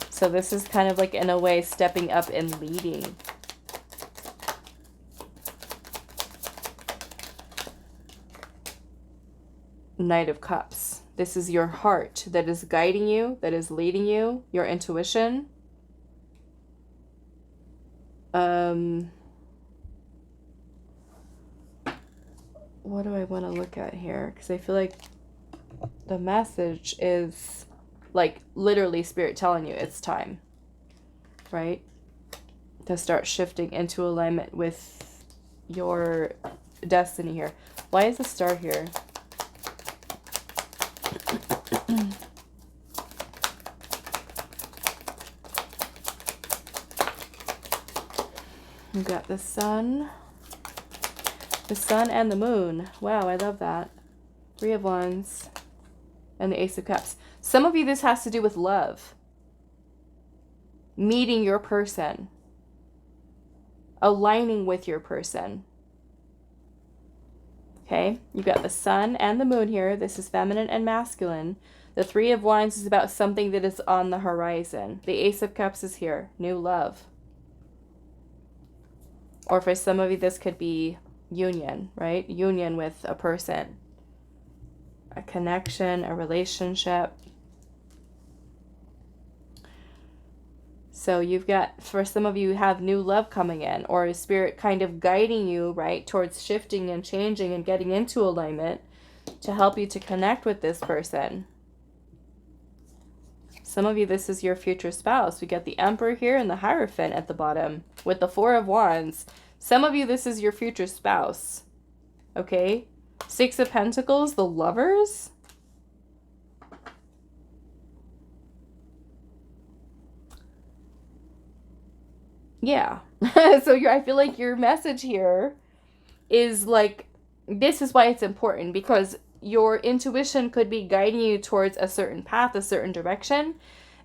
So this is kind of like, in a way, stepping up and leading. Knight of Cups. This is your heart that is guiding you, that is leading you, your intuition. What do I want to look at here? Because I feel like the message is like literally Spirit telling you it's time, right? To start shifting into alignment with your destiny here. Why is the star here? We've got the sun and the moon. Wow, I love that. 3 of Wands and the Ace of Cups. Some of you, this has to do with love. Meeting your person. Aligning with your person. Okay, you've got the sun and the moon here. This is feminine and masculine. The 3 of Wands is about something that is on the horizon. The Ace of Cups is here. New love. Or for some of you, this could be union, right? Union with a person. A connection, a relationship. So you've got, for some of you, have new love coming in, or a Spirit kind of guiding you, right, towards shifting and changing and getting into alignment to help you to connect with this person. Some of you, this is your future spouse. We got the Emperor here and the Hierophant at the bottom with the 4 of Wands. Some of you, this is your future spouse. Okay? 6 of Pentacles, the Lovers. Yeah. So I feel like your message here is like, this is why it's important, because your intuition could be guiding you towards a certain path, a certain direction,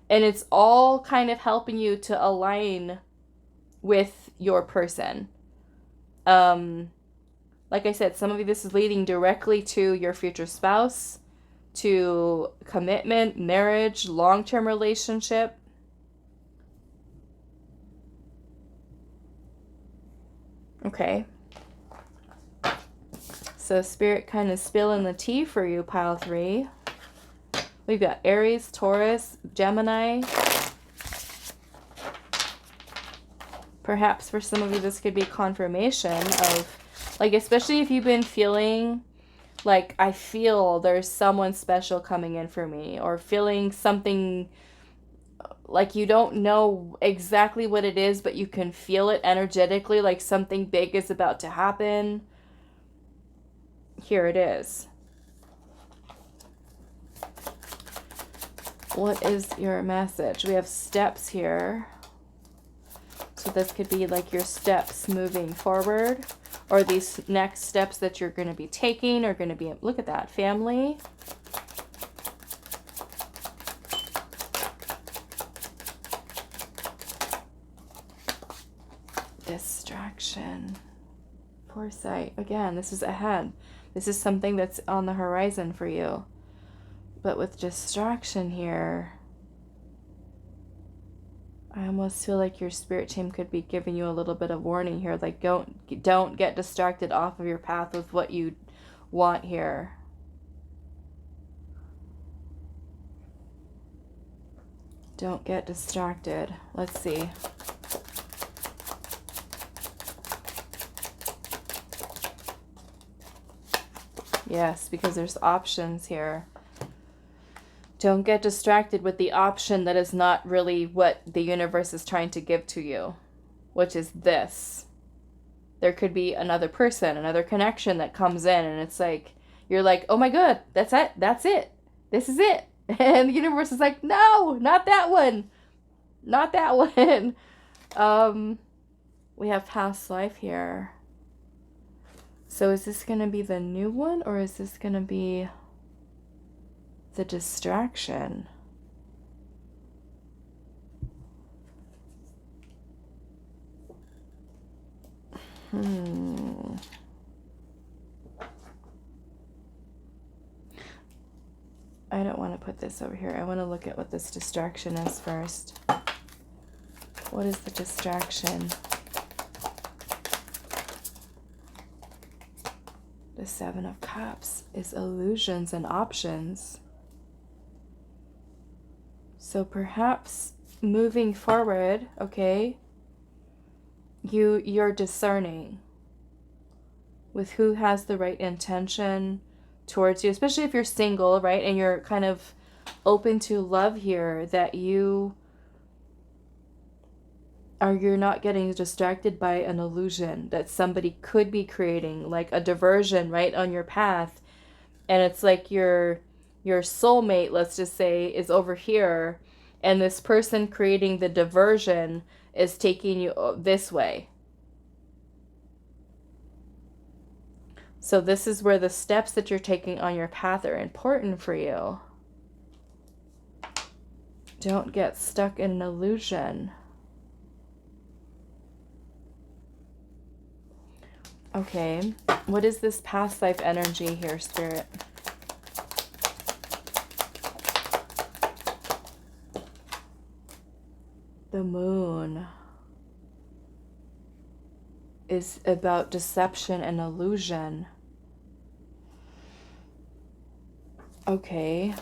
and it's all kind of helping you to align with your person. Like I said, some of you, this is leading directly to your future spouse, to commitment, marriage, long-term relationship. Okay. So Spirit kind of spilling the tea for you, pile 3. We've got Aries, Taurus, Gemini. Perhaps for some of you, this could be confirmation of, like, especially if you've been feeling like, I feel there's someone special coming in for me, or feeling something like you don't know exactly what it is, but you can feel it energetically, like something big is about to happen. Here it is. What is your message? We have steps here. So this could be like your steps moving forward, or these next steps that you're going to be taking are going to be, look at that, family. Distraction. Foresight. Again, this is ahead. This is something that's on the horizon for you. But with distraction here, I almost feel like your spirit team could be giving you a little bit of warning here. Like, don't get distracted off of your path with what you want here. Don't get distracted. Let's see. Yes, because there's options here. Don't get distracted with the option that is not really what the universe is trying to give to you, which is this. There could be another person, another connection that comes in, and it's like, you're like, oh my God, that's it. That's it. This is it. And the universe is like, no, not that one. Not that one. we have past life here. So is this going to be the new one, or is this going to be the distraction? I don't want to put this over here. I want to look at what this distraction is first. What is the distraction? The Seven of Cups is illusions and options. So perhaps moving forward, okay, you're discerning with who has the right intention towards you, especially if you're single, right? And you're kind of open to love here, that you're not getting distracted by an illusion that somebody could be creating, like a diversion, right, on your path. And it's like your soulmate, let's just say, is over here, and this person creating the diversion is taking you this way. So this is where the steps that you're taking on your path are important for you. Don't get stuck in an illusion. Okay, what is this past life energy here, Spirit? The moon is about deception and illusion. Okay,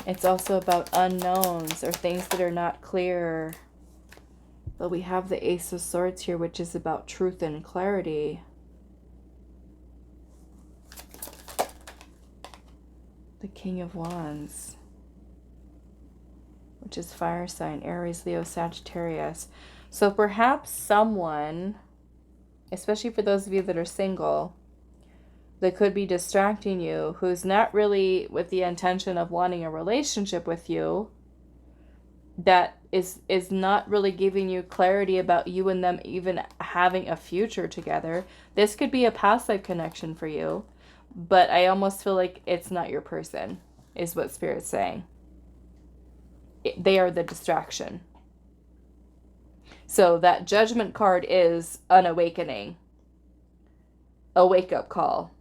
it's also about unknowns or things that are not clear. But we have the Ace of Swords here, which is about truth and clarity. The King of Wands, which is fire sign, Aries, Leo, Sagittarius. So perhaps someone, especially for those of you that are single, that could be distracting you, who's not really with the intention of wanting a relationship with you, that is not really giving you clarity about you and them even having a future together. This could be a past life connection for you, but I almost feel like it's not your person, is what Spirit's saying. They are the distraction. So that Judgment card is an awakening, a wake-up call.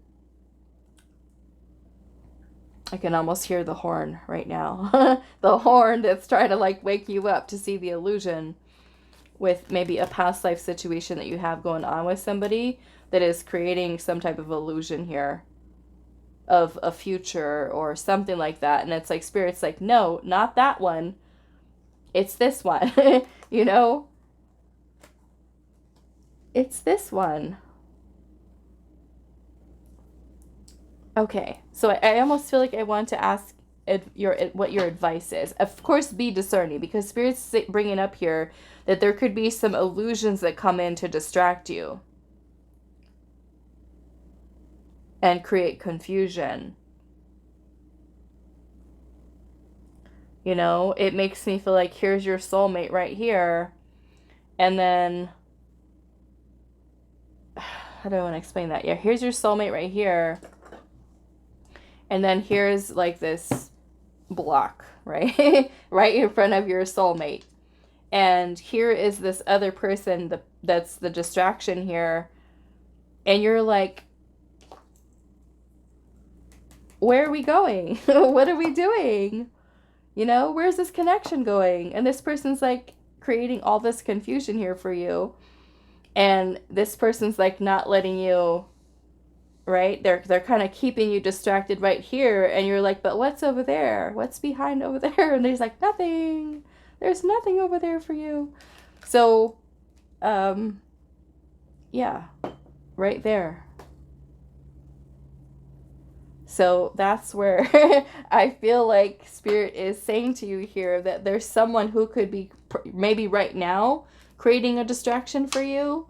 I can almost hear the horn right now. The horn that's trying to like wake you up to see the illusion with maybe a past life situation that you have going on with somebody that is creating some type of illusion here of a future or something like that. And it's like Spirit's like, no, not that one. It's this one. You know? It's this one. Okay, so I almost feel like I want to ask what your advice is. Of course, be discerning, because Spirit's bringing up here that there could be some illusions that come in to distract you and create confusion. You know, it makes me feel like here's your soulmate right here, and then how do I want to explain that? Yeah, here's your soulmate right here. And then here's like this block, right? Right in front of your soulmate. And here is this other person that's the distraction here. And you're like, where are we going? What are we doing? You know, where's this connection going? And this person's like creating all this confusion here for you. And this person's like not letting you, right? They're kind of keeping you distracted right here, and you're like, but what's over there? What's behind over there? And there's like nothing. There's nothing over there for you. So, yeah, right there. So that's where I feel like Spirit is saying to you here that there's someone who could be maybe right now creating a distraction for you.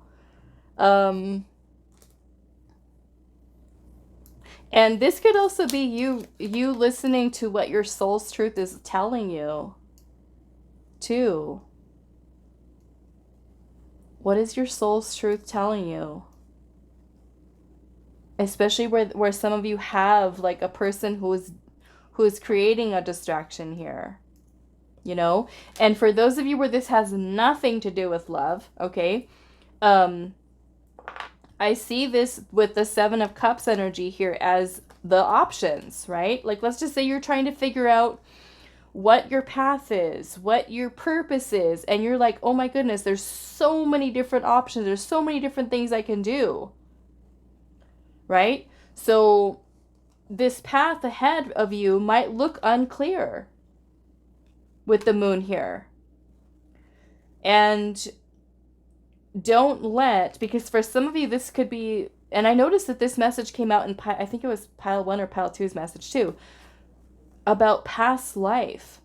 And this could also be you listening to what your soul's truth is telling you, too. What is your soul's truth telling you? Especially where some of you have like a person who is creating a distraction here. You know? And for those of you where this has nothing to do with love, okay? I see this with the Seven of Cups energy here as the options, right? Like, let's just say you're trying to figure out what your path is, what your purpose is, and you're like, oh my goodness, there's so many different options, there's so many different things I can do, right? So this path ahead of you might look unclear with the moon here. And don't let, because for some of you this could be, and I noticed that this message came out in, I think it was pile 1 or pile 2's message too, about past life.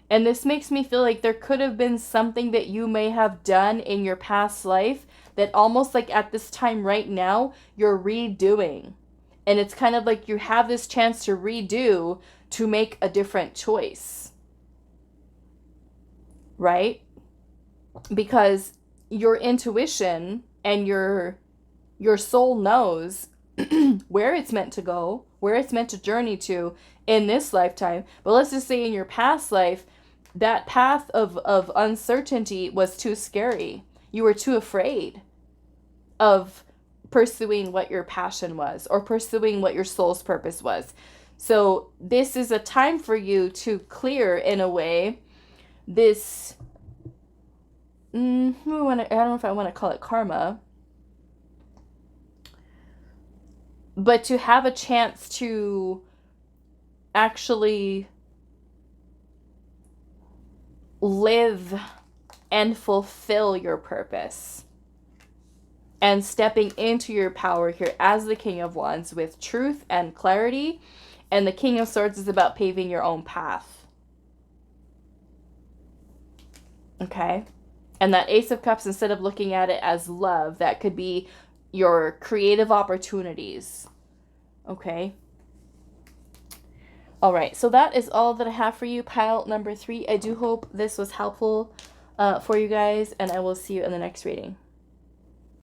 And this makes me feel like there could have been something that you may have done in your past life that almost like at this time right now, you're redoing. And it's kind of like you have this chance to redo to make a different choice. Right? Because your intuition and your soul knows where it's meant to go, where it's meant to journey to in this lifetime. But let's just say in your past life, that path of uncertainty was too scary. You were too afraid of pursuing what your passion was or pursuing what your soul's purpose was. So this is a time for you to clear, in a way, this, I don't know if I want to call it karma, but to have a chance to actually live and fulfill your purpose. And stepping into your power here as the King of Wands with truth and clarity. And the King of Swords is about paving your own path. Okay? And that Ace of Cups, instead of looking at it as love, that could be your creative opportunities. Okay? All right, so that is all that I have for you, pile number 3. I do hope this was helpful for you guys, and I will see you in the next reading.